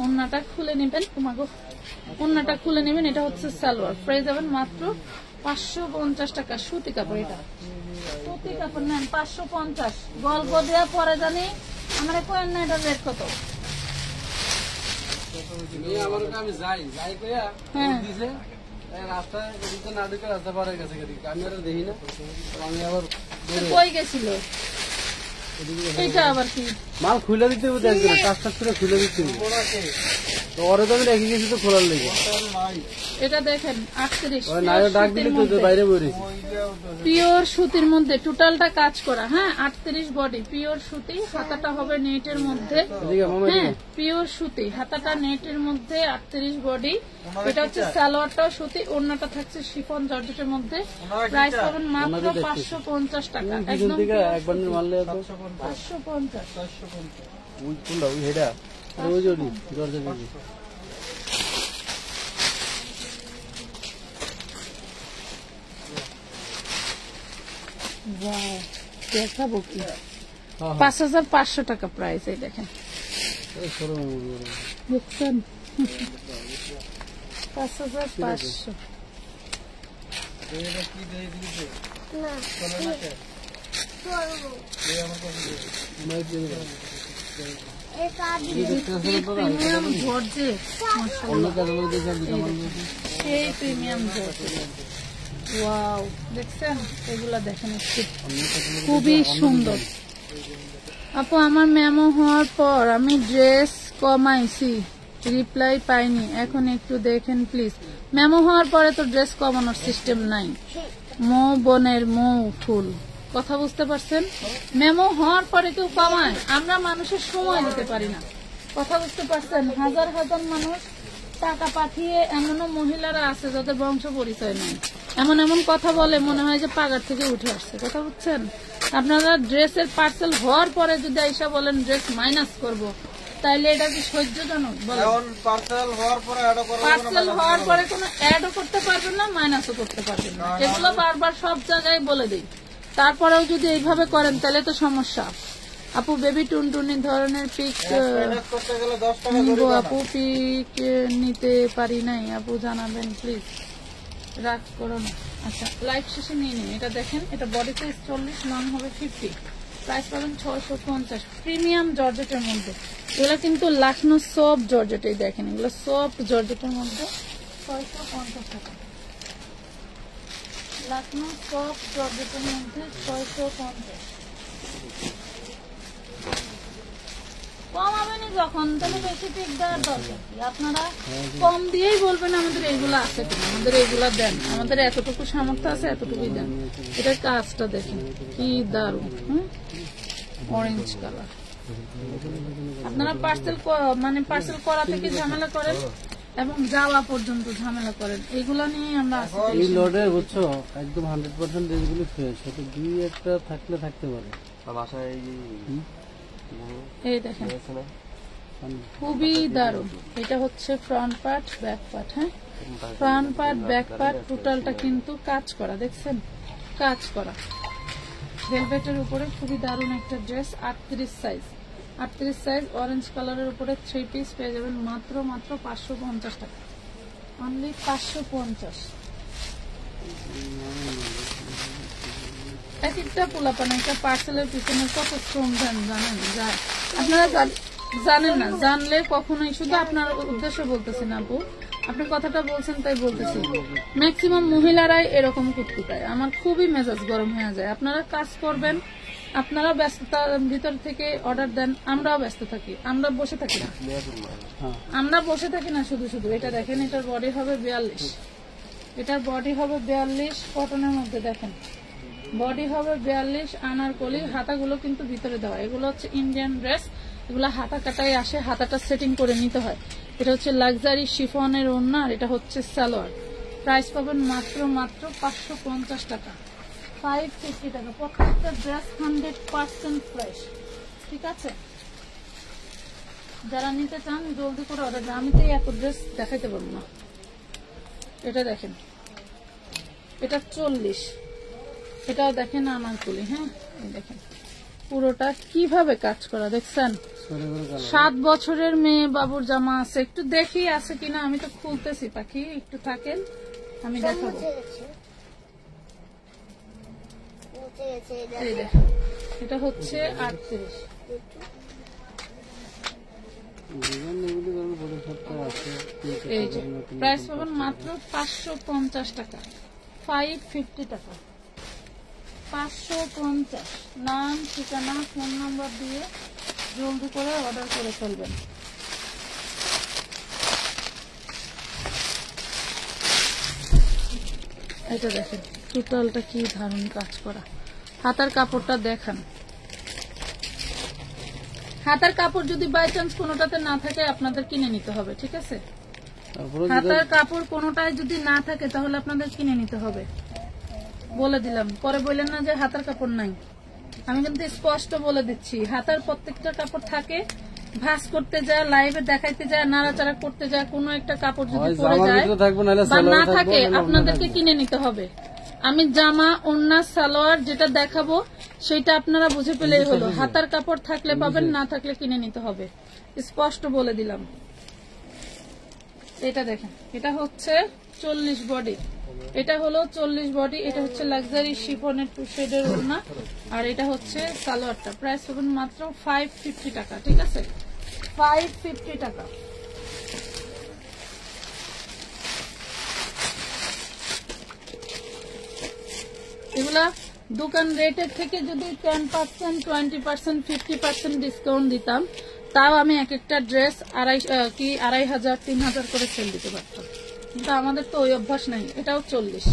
ওড়নাটা খুলে নেবেন, তোমাকে ওড়নাটা খুলে নেবেন। এটা হচ্ছে সালোয়ার, প্রাইস যাবেন মাত্র 550 টাকা। সুতি কাপড়, এটা সুতি কাপড় নেন 550। গল্প দেওয়া পরে জানি আমার কোয়েন না এটার রেট কত। আমি যাই কইয়া দিছে রাস্তায় না ঢুকে রাস্তা পারে গেছে, আমি আর দেখি না। আমি আবার কই গেছিল এটা আবার কি মাল খুলে দিতে হবে, টাচ করে খুলে দিতে হবে। ওরে তো আমি রেখে গেছি তো খোলার লেগে। এটা দেখেন 38 ডাক দিলে তো বাইরে বেরিয়েছি। পিওর সুতির মধ্যে টোটালটা কাজ করা। হ্যাঁ 38 বডি পিওর সুতি, হাতাটা হবে নেটের মধ্যে। হ্যাঁ পিওর সুতি, হাতাটা নেটের মধ্যে 38 বডি। এটা হচ্ছে সালোয়ারটাও সুতি, ওড়নাটা থাকছে শিফন জর্জেটের মধ্যে। প্রাইস পাবেন মাত্র 550 টাকা। একদম একবার মারলে 550। ওই কোনটা ওই হেডা ওই জড়ি জর্জেট জড়ি। দেখাবো কি 5500 টাকা প্রাইস। এই দেখেন দেখছেন 5500। প্রিমিয়াম জর্জেট, সেই প্রিমিয়াম জর্জেট। ওয়াও দেখছেন এগুলা দেখেন খুবই সুন্দর। আপু আমার মেমো হওয়ার পর আমি ড্রেস কমাইছি, রিপ্লাই পাইনি, এখন একটু দেখেন প্লিজ। মেমো হওয়ার পরে তো ড্রেস কমানোর সিস্টেম নাই। মৌ বোনের মৌ ফুল, কথা বুঝতে পারছেন? মেমো হওয়ার পরে কেউ কমায়? আমরা মানুষের সময় দিতে পারি না, কথা বুঝতে পারছেন? হাজার হাজার মানুষ টাকা পাঠিয়ে এমনও মহিলারা আছে যাদের বংশ পরিচয় নেই, এমন এমন কথা বলে মনে হয় যে পাগার থেকে উঠে আসছে, কথা বুঝছেন? আপনারা ড্রেসের পার্সেল হওয়ার পরে যদি আইসা বলেন ড্রেস মাইনাস করব, তাইলে এটা কি সহ্যজনক? পার্সেল হওয়ার পরে কোনো অ্যাডও করতে পারবেন না, মাইনাসও করতে পারবেন না। এগুলো বারবার সব জায়গায় বলে দিই, তারপরেও যদি এইভাবে করেন তাহলে তো সমস্যা। আপু বেবি টুনটুনি ধরনের পিক নিব আপু, পিক নিতে পারি নাই আপু, জানাবেন প্লিজ। রাগ করো না, আচ্ছা লাইভ শেষে নিয়ে নিন। এটা দেখেন, এটা বডি সাইজ 40, লং হবে 50, প্রাইস পাবেন 650। প্রিমিয়াম জর্জেটের মধ্যে, এগুলো কিন্তু লাখনো সফট জর্জেট। এই দেখেন এগুলো সফট জর্জেটের মধ্যে 650 টাকা। লাখনো সফট জর্জেটের মধ্যে 650। কমাবেনি যখন, তাহলে বেশি পিক দেওয়ার দরকার কি? আপনারা কম দিয়েই বলবেন আমাদের এইগুলো আছে কিনা, আমাদের এইগুলা দেন, আমাদের এতটুকু সামর্থ্য আছে, এতটুকুই দেন। এটার কাজটা দেখেন কি দারুণ, অরেঞ্জ কালার। আপনারা পার্সেল মানে পার্সেল করা থেকে ঝামেলা করেন এবং যাওয়া পর্যন্ত ঝামেলা করেন, এইগুলা নিয়ে আমরা এই লটে বুঝছো একদম 100% ড্রেসগুলো ফ্রেশ, হয়তো দুই একটা থাকলে থাকতে পারে বাসায়। এই দেখেন খুবই দারুণ। এটা হচ্ছে ফ্রন্ট পার্ট, ব্যাক পার্ট। হ্যাঁ ফ্রন্ট পার্ট ব্যাক পার্ট টোটালটা কিন্তু কাজ করা, দেখছেন কাজ করা। ভেলভেটের উপরে খুবই দারুণ একটা ড্রেস, 38 সাইজ, 38 সাইজ অরেঞ্জ কালারের উপরে 3 পিস পেয়ে যাবেন মাত্র 550 টাকা, অনলি 550। এক একটা পোলাপান একটা পার্সেলের পিছনে কত শ্রম দেন জানেন? যায় আপনারা জানেন না, জানলে কখনোই, শুধু আপনার উদ্দেশ্য বলতেছি না আপু, আপনি কথাটা বলছেন তাই বলতেছি, ম্যাক্সিমাম মহিলারাই এরকম কুটকুটায়, আমার খুবই মেজাজ গরম হয়ে যায়। আপনারা কাজ করবেন, আপনারা ব্যস্ততার ভিতর থেকে অর্ডার দেন, আমরাও ব্যস্ত থাকি, আমরা বসে থাকি না, আমরা বসে থাকি না শুধু শুধু। এটা দেখেন, এটার বডি হবে 42, এটার বডি হবে 42 কটনের মধ্যে, দেখেন বডি হবে 42 আনারকলি, হাতাগুলো কিন্তু ভিতরে দেওয়া, এগুলো হচ্ছে ইন্ডিয়ান ড্রেস, এগুলো হাতা কাটাই আসে, হাতাটা সেটিং করে নিতে হয়। এটা হচ্ছে লাক্সারি শিফনের ওড়না, আর এটা হচ্ছে সালোয়ার। প্রাইস পাবেন মাত্র 550 টাকা, 550 টাকা। প্রত্যেকটা ড্রেস 100% ফ্রেশ, ঠিক আছে? যারা নিতে চান জলদি করে অর্ডার দেন, আমি তো এত ড্রেস দেখাইতে পারবো না। এটা দেখেন, এটা 40, এটাও দেখেন আনারকলি। হ্যাঁ, দেখেন পুরোটা কিভাবে কাজ করা, দেখছেন? 7 বছরের মেয়ে বাবুর জামা আছে, একটু দেখি আছে কিনা, আমি তো খুলতেছি পাখি, একটু থাকেন আমি দেখাবো। এই দেখেন, এটা হচ্ছে 38, এই যে প্রাইস পাবেন মাত্র 550 টাকা, 550 টাকা, 550। নাম, ঠিকানা, ফোন নাম্বার দিয়ে জলদি করে অর্ডার করে ফেলবেন। এটা দেখেন টোটালটা কি দারুণ কাজ করা, হাতার কাপড়টা দেখান। হাতার কাপড় যদি বাই চান্স কোনোটাতে না থাকে আপনাদের কিনে নিতে হবে, ঠিক আছে? হাতার কাপড় কোনোটায় যদি না থাকে তাহলে আপনাদের কিনে নিতে হবে, বলে দিলাম। পরে বললেন না যে হাতার কাপড় নাই, আমি কিন্তু স্পষ্ট বলে দিচ্ছি, হাতার প্রত্যেকটা কাপড় থাকে। ভাঁজ করতে যায়, লাইভে দেখাইতে যায়, নাড়াচাড়া করতে যায়, কোনো একটা কাপড় যদি পরে যায় বা না থাকে আপনাদেরকে কিনে নিতে হবে। আমি জামা, ওড়না, সালোয়ার যেটা দেখাবো সেটা আপনারা বুঝে পেলেই হলো। হাতার কাপড় থাকলে পাবেন, না থাকলে কিনে নিতে হবে, স্পষ্ট বলে দিলাম। এটা দেখেন, এটা হচ্ছে 40 বডি, এটা হলো 40 বডি, এটা হচ্ছে লাক্সারি শিফনের 2 শেডের ওড়না, আর এটা হচ্ছে সালোয়ারটা। প্রাইস পাবেন মাত্র 550 টাকা, ঠিক আছে? 550 টাকা। এগুলা দোকান রেটের থেকে যদি 10%, 20%, 50% ডিসকাউন্ট দিতাম, তাও আমি এক একটা ড্রেস 2500, 3000 করে সেল দিতে পারতাম, কিন্তু আমাদের তো ওই অভ্যাস নাই। এটাও 40।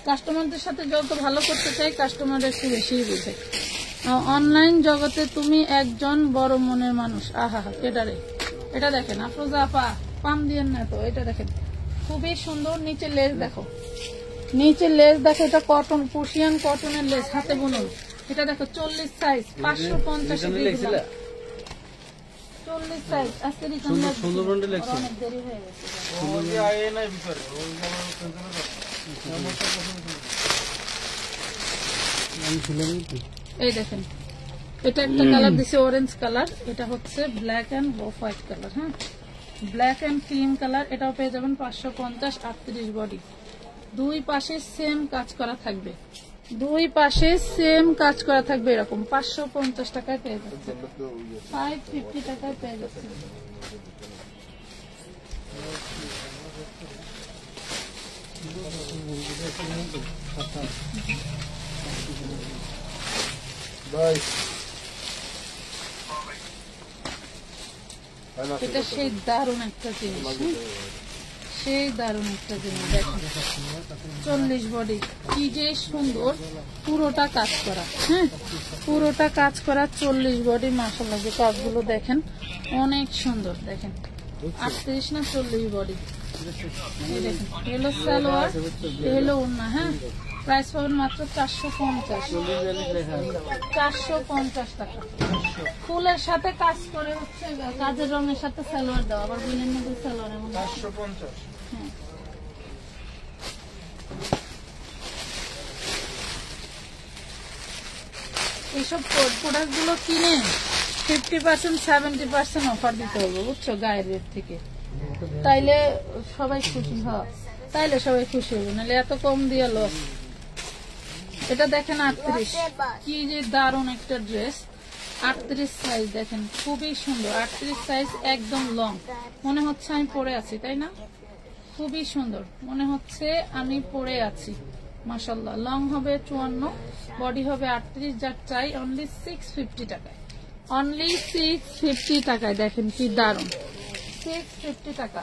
কাস্টমারদের সাথে যত ভালো করতে চাই, কাস্টমার একটু বেশি বুঝে। অনলাইন জগতে তুমি একজন বড় মনের মানুষ। আহা কেডারে, এটা দেখেন আফরোজা আপা, পাম দিয়েন না তো। এটা দেখেন খুবই সুন্দর, নিচে লেস দেখো, নিচে লেস দেখো, এটা কটন, পার্সিয়ান কটনের লেস, হাতে বুনুন। এটা দেখো 40 সাইজ, 550 টাকা, 40 সাইজ। আজকে অনেক দেরি হয়ে গেছে। এই দেখেন, এটা একটা কালার দিছে অরেঞ্জ কালার, এটা হচ্ছে black end off white colour. হ্যাঁ, ব্ল্যাক এন্ড ক্রিম কালার, এটাও পেয়ে যাবেন 550, 38 বডি। দুই পাশে সেম কাজ করা থাকবে, দুই পাশে সেম কাজ করা থাকবে, এরকম 550 টাকায় পেয়ে যাচ্ছে, 550 টাকায় পেয়ে যাচ্ছে। এটা সেই দারুণ একটা জিনিস, সেই দারুণ একটা জিনিস। দেখেন 40 বডি, কি যে সুন্দর, পুরোটা কাজ করা। হ্যাঁ, পুরোটা কাজ করা 40 বডি। মাশাআল্লাহ, যে কাজগুলো দেখেন অনেক সুন্দর। দেখেন 38 না 40 বডি। এই দেখেন, এলো সালোয়ার, এলো ওড়না। হ্যাঁ, প্রাইস পাবেন মাত্র 450 টাকা। ফুলের সাথে কাজ করে হচ্ছে, কাজের রঙের সাথে সালোয়ার দেওয়া, আবার বিলের মধ্যে সালোয়ার, এমন 450। হ্যাঁ, এইসব প্রোডাক্ট গুলো কিনে 50% 70% অফার দিতে হবে, বুঝছো, গায়ের রেট থেকে। তাইলে সবাই খুশি হয়, তাইলে সবাই খুশি হবে, নাহলে এত কম দিয়ে লস। এটা দেখেন 38, কি যে দারুণ একটা ড্রেস। 38 সাইজ দেখেন, খুবই সুন্দর। 38 সাইজ, একদম লং, মনে হচ্ছে আমি পরে আছি, তাই না? খুবই সুন্দর, মনে হচ্ছে আমি পরে আছি। মাশাআল্লাহ। লং হবে 54, বডি হবে 38, যার চাই অনলি 650 টাকায়। অনলি 650 টাকায়, দেখেন কি দারুণ। 650 টাকা,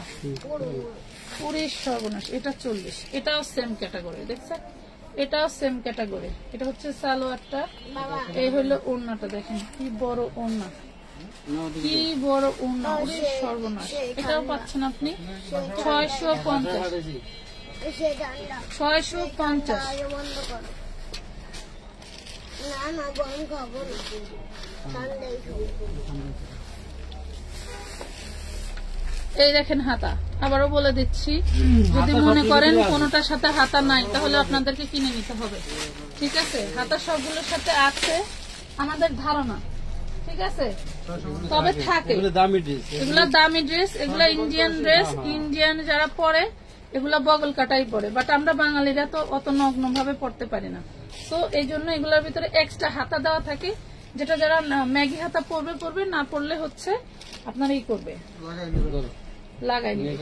পুরো সর্বনাশ। এটা 40, এটাও সেম ক্যাটাগরি, দেখছেন? এটাও সেম ক্যাটাগরি। এটা হচ্ছে সালোয়ারটা, এই হলো ওড়নাটা, দেখেন কি বড় ওড়না, কি বড় ওড়না, পুরো সর্বনাশ। এটাও পাচ্ছেন আপনি 650, 650। এই দেখেন হাতা, আবারও বলে দিচ্ছি, যদি মনে করেন কোনোটার সাথে হাতা নাই তাহলে আপনাদেরকে কিনে নিতে হবে, ঠিক আছে? হাতা সবগুলোর সাথে আছে আমাদের ধারণা, ঠিক আছে? তবে থাকে এগুলো দামি ড্রেস, এগুলো ইন্ডিয়ান ড্রেস। ইন্ডিয়ান যারা পরে এগুলা বগল কাটাই পরে, বাট আমরা বাঙালিরা তো অত নগ্ন ভাবে পড়তে পারি না, তো এই জন্য এগুলোর ভিতরে এক্সট্রা হাতা দেওয়া থাকে, যেটা যারা ম্যাগি হাতা পরবে, না পরলে হচ্ছে আপনার এই করবে, লাগাই নিবে।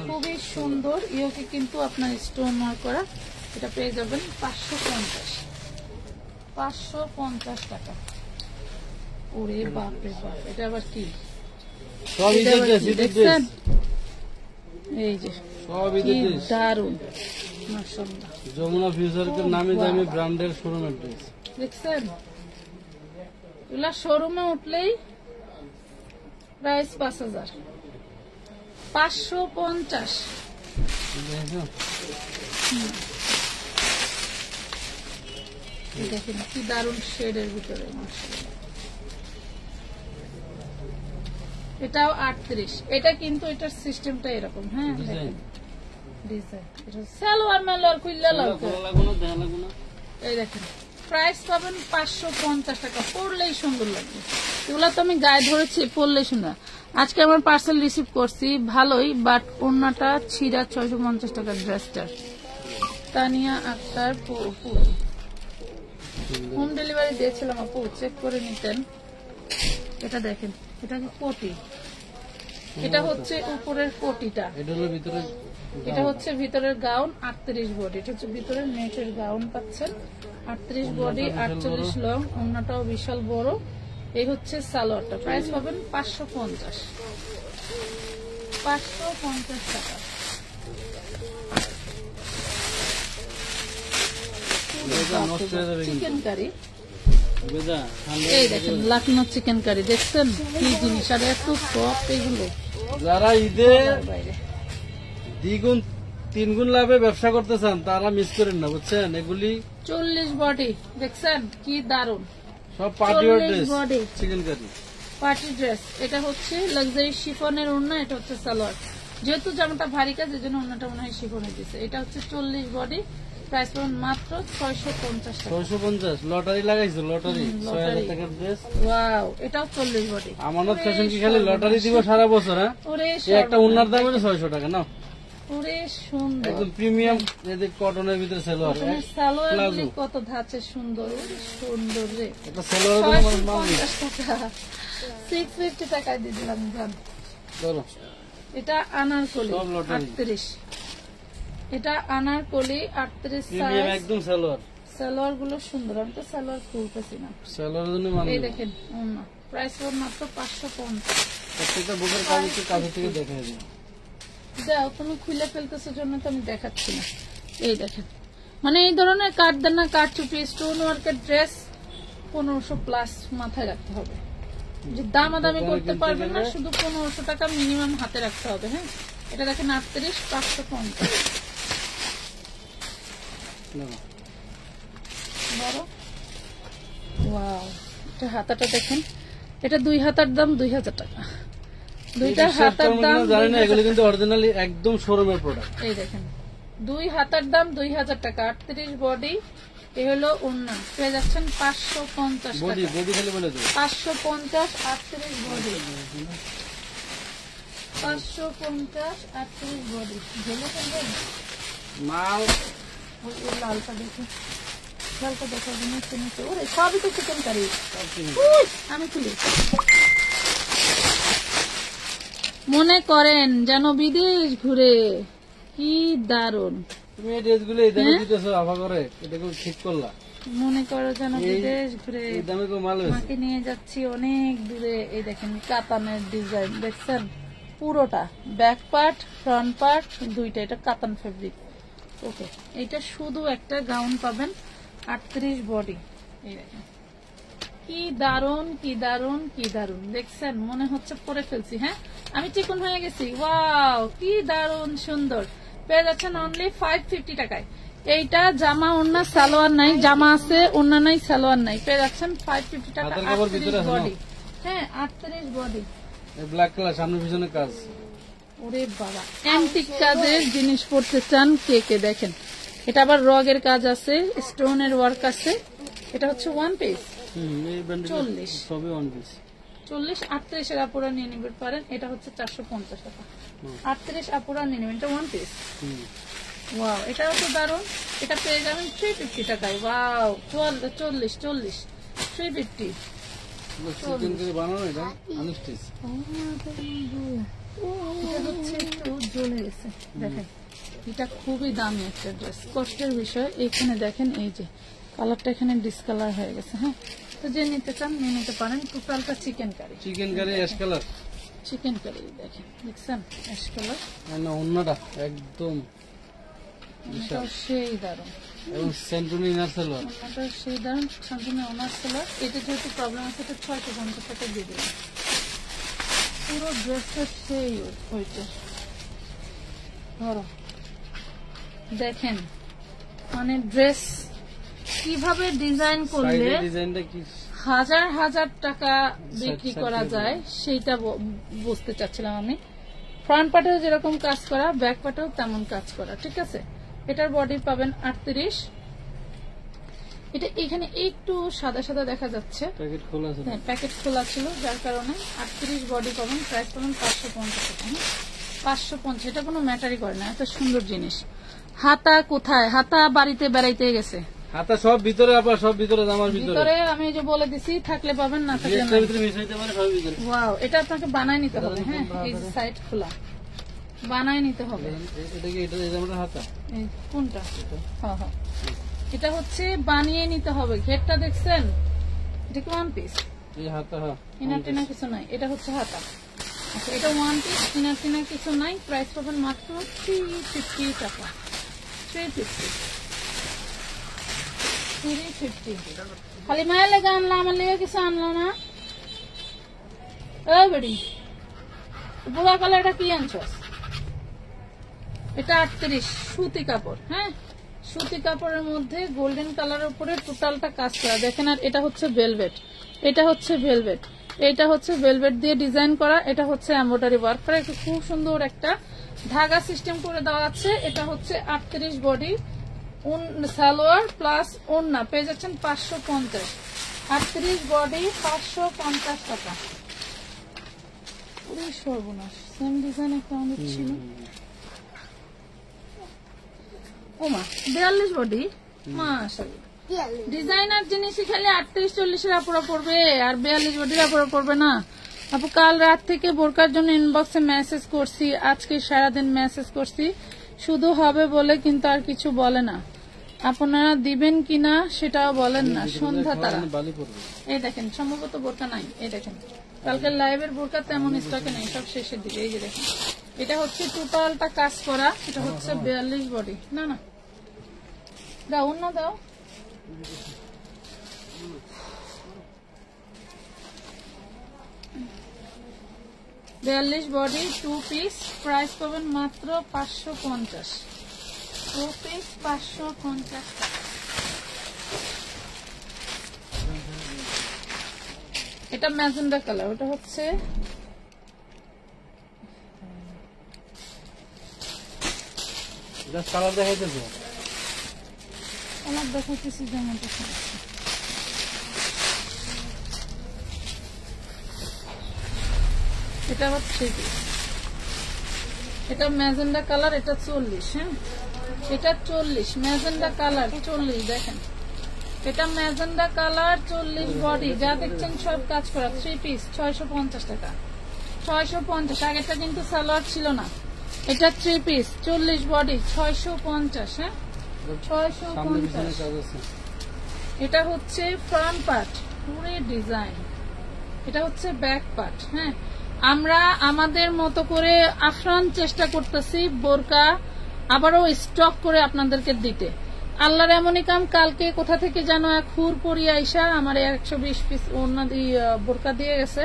খুবই সুন্দর ইয়োকে কিন্তু আপনার স্টোন ওয়ার্ক করা। এটা পেয়ে যাবেন 550 টাকা। ওরে বাপরে বাপ, এটা আবার কি? দেখছেন? এই যে কি দারুন, মাশাআল্লাহ। যমুনা ফিউচারের নামে দামি ব্র্যান্ডের শোরুমের ড্রেস, দেখছেন? এগুলা শোরুমে উঠলেই প্রাইস 5000, 550। দেখেন কি দারুন শেডের ভিতরে, মাশাআল্লাহ। এটাও 38। এটা কিন্তু এটার সিস্টেমটা এরকম, হ্যাঁ দেখেন ডিজাইন। এটা সালোয়ার মালোয়ার খুললে লাগবে, এই দেখেন প্রাইস পাবেন 550 টাকা। পরলেই সুন্দর লাগবে, এগুলা তো আমি গায়ে ধরেছি, পরলেই সুন্দর। আজকে আমার পার্সেল রিসিভ করছি ভালোই, বাট ওড়নাটা ছিঁড়া। 650 টাকার ড্রেসটা তানিয়া আক্তার, হোম ডেলিভারি দিয়েছিলাম আপু, চেক করে নিতেন। এটা দেখেন, এটা কোটি, এটা হচ্ছে উপরের কোটিটা, এটা হচ্ছে ভিতরের গাউন। 38 বডি, এটা হচ্ছে ভিতরের নেটের গাউন পাচ্ছেন। 38 বডি, 48 লং, ওড়নাটাও বিশাল বড়। এই হচ্ছে সালোয়ারটা, প্রাইস পাবেন 550 টাকা। চিকেন কারি, এই দেখেন লখনৌ চিকেন কারি, দেখছেন কি জিনিস, আর এত সফট এগুলো। যারা ঈদে দ্বিগুণ তিনগুণ লাভে ব্যবসা করতে চান তারা মিস করেন না, বুঝছেন? এগুলি 40 বডি, দেখছেন কি দারুন, সব party dress, chikankari party dress. এটা হচ্ছে লাক্সারি শিফনের ওড়না, এটা হচ্ছে সালোয়ার। যেহেতু জামাটা ভারী কাজ, এই জন্য ওড়নাটা মনে হয় শিফনে দিচ্ছে। এটা হচ্ছে 40 বডি, প্রাইস পাবেন মাত্র 650 টাকা। 650 লটারি লাগাইছো, লটারি 6000 টাকার ড্রেস। ওয়াও, এটাও 40 বডি। আমানত ফ্যাশন কি খালি লটারি দিব সারা বছর? হ্যাঁ, ওরে একটা ওড়নার দাম হলো 600 টাকা। নাও, ওরে সুন্দর, একদম প্রিমিয়াম, এদের কটনের ভিতরে সালোয়ার। সালোয়ার কত ধাঁচে সুন্দর, সুন্দর রে। এটা সালোয়ার 650 টাকা, 650 টাকায় দিয়ে দিলাম জান। ধরো, এটা আনারকলি 38, এটা আনারকলি 38 সাইজ, একদম সালোয়ার। সালোয়ার গুলো সুন্দর, আমি তো সালোয়ার খুলতেছি না। সালোয়ারের জন্য মানে এই দেখেন ওড়না, প্রাইস পাবেন মাত্র 550। প্রত্যেকটা বুকের কাজ একটু কাছে থেকে দেখাই দিই। যাও, তুমি খুলে ফেলতেছো জন্য তো আমি দেখাচ্ছি না। এই দেখেন, মানে এই ধরনের কাঠদানা, কাঠচুপি, স্টোন ওয়ার্কের ড্রেস 1500 প্লাস মাথায় রাখতে হবে। যে দামাদামি করতে পারবেন না, শুধু 1500 টাকা মিনিমাম হাতে রাখতে হবে। হ্যাঁ, এটা দেখেন 38, 550 বড়। ওয়াও, এটা হাতাটা দেখেন, এটা 2 হাতার দাম 2000 টাকা। দুইটা হাতার দাম জানি না, এগুলো কিন্তু অরিজিনালি একদম শোরুমের প্রোডাক্ট। এই দেখেন, 2 হাতার দাম 2000 টাকা। 38 বডি, এ হলো ওন্না, পেয়ে যাচ্ছেন 550 বডি টাকা। বডি খালি বলে দাও। 550 38 বডি, 550 38 বডি। জেলে ফেলবেন মাল ওই লালটা দেখে, লালটা দেখো নিচে নিচে। ওরে সবই তো চিকেন কারি। আমি খুলি, মনে করেন যেন বিদেশ ঘুরে। কি দারুন, তুমি এই ড্রেসগুলো এই দামে দিতেছো আফা করে, এটা কেউ ঠিক করলা? মনে করো যেন বিদেশ ঘুরে এই দামে কেউ মাল হয়েছে? মাকে নিয়ে যাচ্ছি অনেক দূরে। এই দেখেন কাতানের ডিজাইন দেখছেন, পুরোটা ব্যাক পার্ট ফ্রন্ট পার্ট দুইটা, এটা কাতান ফেব্রিক। ওকে, এটা শুধু একটা গাউন পাবেন 38 বডি। এই দেখেন কি দারুন, কি দারুন, কি দারুন দেখছেন, মনে হচ্ছে পরে ফেলছি। হ্যাঁ, আমি চিকন হয়ে গেছি। ওয়াও, কি দারুন সুন্দর। পেয়ে যাচ্ছেন অনলি 550 টাকায়। এইটা জামা ওন্না সালোয়ার নাই, জামা আছে ওন্না নাই সালোয়ার নাই, পেয়ে যাচ্ছেন 550 টাকা। হাতের কাপড় ভিতরে 38 আছে না? বডি, হ্যাঁ 38 বডি। এই ব্ল্যাক কালার সামনে পিছনে কাজ। ওরে বাবা, অ্যান্টিক কাজের জিনিস পড়তে চান কে কে দেখেন। এটা আবার রগের কাজ আছে, স্টোনের ওয়ার্ক আছে। এটা হচ্ছে ওয়ান পিস, এই ব্যান্ডেল 40 সবই ওয়ান পিস। 40 38 এর আপুরা নিয়ে নিতে পারেন। এটা হচ্ছে 450 টাকা। 38 আপুরা নিয়ে নেবেন, এটা ওয়ান পিস। ওয়াও, এটাও তো দারুন। এটা পেয়ে যাবেন 350 টাকায়। ওয়াও, 40 350। চিকেন করে বানানো, এটা আনস্টিচ। এটা হচ্ছে একটু জ্বলে গেছে দেখেন। এটা খুবই দামি একটা ড্রেস, কষ্টের বিষয়। এখানে দেখেন এই যে কালারটা এখানে ডিসকালার হয়ে গেছে। হ্যাঁ, তো যে নিতে চান নিয়ে নিতে পারেন। টোটালটা chicken curry, chicken curry ash colour, chikankari দেখেন, দেখছেন অ্যাশ কালার। না অন্যটা একদম এটাও সেই দারুন, এবং সেন্টুনি ইনার সালোয়ার। ওনাটা সেই দারুন, সম্পূর্ণ ওনার সালোয়ার। এটা যেহেতু প্রবলেম আছে, এটা 650 টাকা দিয়ে দিলাম। পুরো ড্রেসটা সেই ওইটা ধরো দেখেন, মানে ড্রেস কিভাবে ডিজাইন করলে ডিজাইনটা কি হাজার হাজার টাকা বিক্রি করা যায় সেইটা বুঝতে চাচ্ছিলাম আমি। ফ্রন্ট পার্টেও যেরকম কাজ করা, ব্যাক পার্টেও তেমন কাজ করা, ঠিক আছে। এটার বডি পাবেন 38। এটা এখানে একটু সাদা সাদা দেখা যাচ্ছে, প্যাকেট খোলা আছে। হ্যাঁ প্যাকেট খোলা ছিল যার কারণে। 38 বডি পাবেন, প্রাইস পাবেন 550 টাকা। 550, এটা কোনো ম্যাটারই করে না, এত সুন্দর জিনিস। হাতা কোথায়? হাতা বাড়িতে বেড়াইতে গেছে। হাতা সব ভিতরে, আবার সব ভিতরে, জামার ভিতরে। ভিতরে আমি যে বলে দিছি, থাকলে পাবেন না থাকলে না। ড্রেসের ভিতরে মিশ হইতে পারে, সব ভিতরে। ওয়াও, এটা আপনাকে বানায় নিতে হবে। হ্যাঁ, এই যে সাইড খোলা, বানায় নিতে হবে। এটা কি এটা এই জামাটার হাতা? এই কোনটা? হ্যাঁ হ্যাঁ, এটা হচ্ছে বানিয়ে নিতে হবে। ঘেরটা দেখছেন, এটা কি ওয়ান পিস? এই হাতা, হ্যাঁ ইনার টিনার কিছু নাই, এটা হচ্ছে হাতা। আচ্ছা, এটা ওয়ান পিস, ইনার টিনার কিছু নাই। প্রাইস পাবেন মাত্র 350 টাকা। 350। খালি মায়ের লেগে আনলা, আমার লেগে কিছু আনলো না। এই বেড়ি, বুড়া কালে এটা কি আনছস? এটা 38 সুতি কাপড়। হ্যাঁ, সুতি কাপড়ের মধ্যে গোল্ডেন কালারের উপরে টোটালটা কাজ করা দেখেন। আর এটা হচ্ছে ভেলভেট, এটা হচ্ছে ভেলভেট, এটা হচ্ছে ভেলভেট দিয়ে ডিজাইন করা, এটা হচ্ছে এমব্রয়ডারি ওয়ার্ক করা। একটা খুব সুন্দর একটা ধাগা সিস্টেম করে দেওয়া আছে। এটা হচ্ছে 38 বডি, সালোয়ার প্লাস ওড়না, পেয়ে যাচ্ছেন 550। 38 বডি 550 টাকা। পুরো সর্বনাশ, সেম ডিজাইন একটা অনেক ছিল। ওমা, 42 বডি, মাশাআল্লাহ। ডিজাইনার জিনিসই খালি 38-40 এর আপুরা পড়বে, আর 42 বডির আপুরা পড়বে না। আপু কাল রাত থেকে বোরকার জন্য ইনবক্সে মেসেজ করছি, আজকে সারাদিন মেসেজ করছি, শুধু হবে বলে কিন্তু আর কিছু বলে না। আপনারা দিবেন কিনা সেটাও বলেন না। সন্ধ্যা তারা, এই দেখেন সম্ভবত বোরকা নাই। এই দেখেন কালকের লাইভের বোরকা তেমন স্টকে নেই, সব শেষের দিকে। এই যে দেখেন, এটা হচ্ছে টোটালটা কাজ করা। এটা হচ্ছে 42 বডি। না না, দাও অন্য দাও। বিয়াল্লিশ বডি, 2 পিস, প্রাইস পাবেন মাত্র 550। 2 পিস 550 টাকা। এটা ম্যাজেন্ডা কালার, ওটা হচ্ছে কালার দেখাইতেছে। কালার দেখাইতেছি যেমনটা। এটা আবার 3 পিস, এটা ম্যাজেন্ডা কালার, এটা 40। হ্যাঁ, এটা 40 ম্যাজেন্ডা কালার 40। দেখেন এটা ম্যাজেন্ডা কালার 40 বডি, যা দেখছেন সব কাজ করা। 3 পিস 650 টাকা, 650। আগেরটা কিন্তু সালোয়ার ছিল না। এটা 3 পিস 40 বডি 650। হ্যাঁ, 650। এটা হচ্ছে ফ্রন্ট পার্ট পুরো ডিজাইন, এটা হচ্ছে ব্যাক পার্ট। হ্যাঁ, আমরা আমাদের মতো করে আফরান চেষ্টা করতেছি বোরকা আবারও স্টক করে আপনাদেরকে দিতে। আল্লাহর এমনই কাম, কালকে কোথা থেকে যেন এক হুর পরিয়ে আইসা আমার 120 পিস বোরকা দিয়ে গেছে।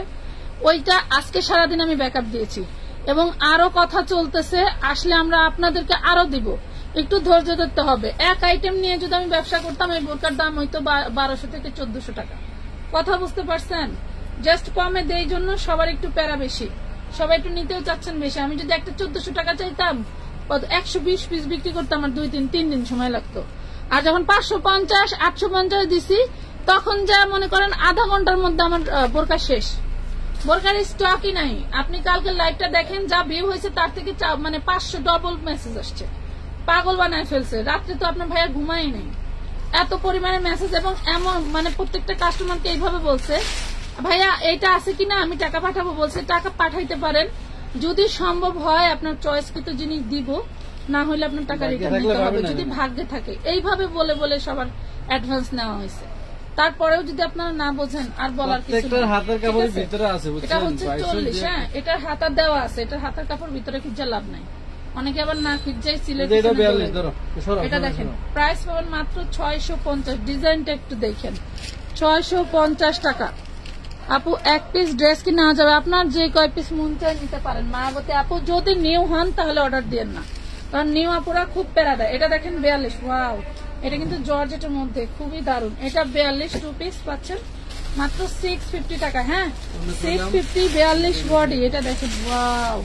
ওইটা আজকে সারাদিন আমি ব্যাকআপ দিয়েছি এবং আরো কথা চলতেছে, আসলে আমরা আপনাদেরকে আরো দিব। একটু ধৈর্য ধরতে হবে। এক আইটেম নিয়ে যদি আমি ব্যবসা করতাম এই বোরকার দাম হইতো 1200 থেকে 1400 টাকা। কথা বুঝতে পারছেন? জাস্ট কমে দেই জন্য সবার একটু প্যারা বেশি, সবাই একটু নিতেও চাচ্ছেন বেশি। আমি যদি একটা 1400 টাকা চাইতাম 120 পিস বিক্রি করতাম, আমার 2-3 দিন সময় লাগতো। আর যখন 550 850 দিছি তখন যা মনে করেন আধা ঘন্টার মধ্যে আমার বোরকা শেষ, বোরকার স্টকই নাই। আপনি কালকে লাইভটা দেখেন, যা ভিউ হয়েছে তার থেকে মানে 500 ডবল মেসেজ আসছে। পাগল বানায় ফেলছে। রাত্রে তো আপনার ভাইয়া ঘুমাই নেই, এত পরিমাণে মেসেজ। এবং এমন মানে প্রত্যেকটা কাস্টমারকে এইভাবে বলছে, ভাইয়া এইটা আছে কিনা, আমি টাকা পাঠাবো বলছে। টাকা পাঠাইতে পারেন যদি সম্ভব হয়, আপনার চয়েসকৃত জিনিস দিব, না হলে আপনার টাকা রিটার্ন দিতে হবে যদি ভাগ্যে থাকে। এইভাবে বলে বলে সবার অ্যাডভান্স নেওয়া হয়েছে। তারপরেও যদি আপনারা না বোঝেন আর বলার কিছু নেই। হাতের কাপড়ের ভিতরে আছে, এটা হচ্ছে 40। হ্যাঁ, এটার হাতা দেওয়া আছে, এটার হাতের কাপড় ভিতরে খুঁজে লাভ নাই। অনেকে আবার না খুঁজেই সিলেট। এটা দেখেন প্রাইস পাবেন মাত্র 650। ডিজাইনটা একটু দেখেন, 650 টাকা। আপু এক পিস ড্রেস কি নেওয়া যাবে? আপনার যে কয় পিস মন চায় নিতে পারেন। মায়াবতী আপু যদি নিউ হন তাহলে অর্ডার দিয়েন না, কারণ নিউ আপুরা খুব প্যারা দেয়। এটা দেখেন 42। ওয়াও, এটা কিন্তু জর্জেটের মধ্যে খুবই দারুন। এটা 42 2 পিস পাচ্ছেন মাত্র 650 টাকা। হ্যাঁ, 650 42 বডি। এটা দেখেন ওয়াও,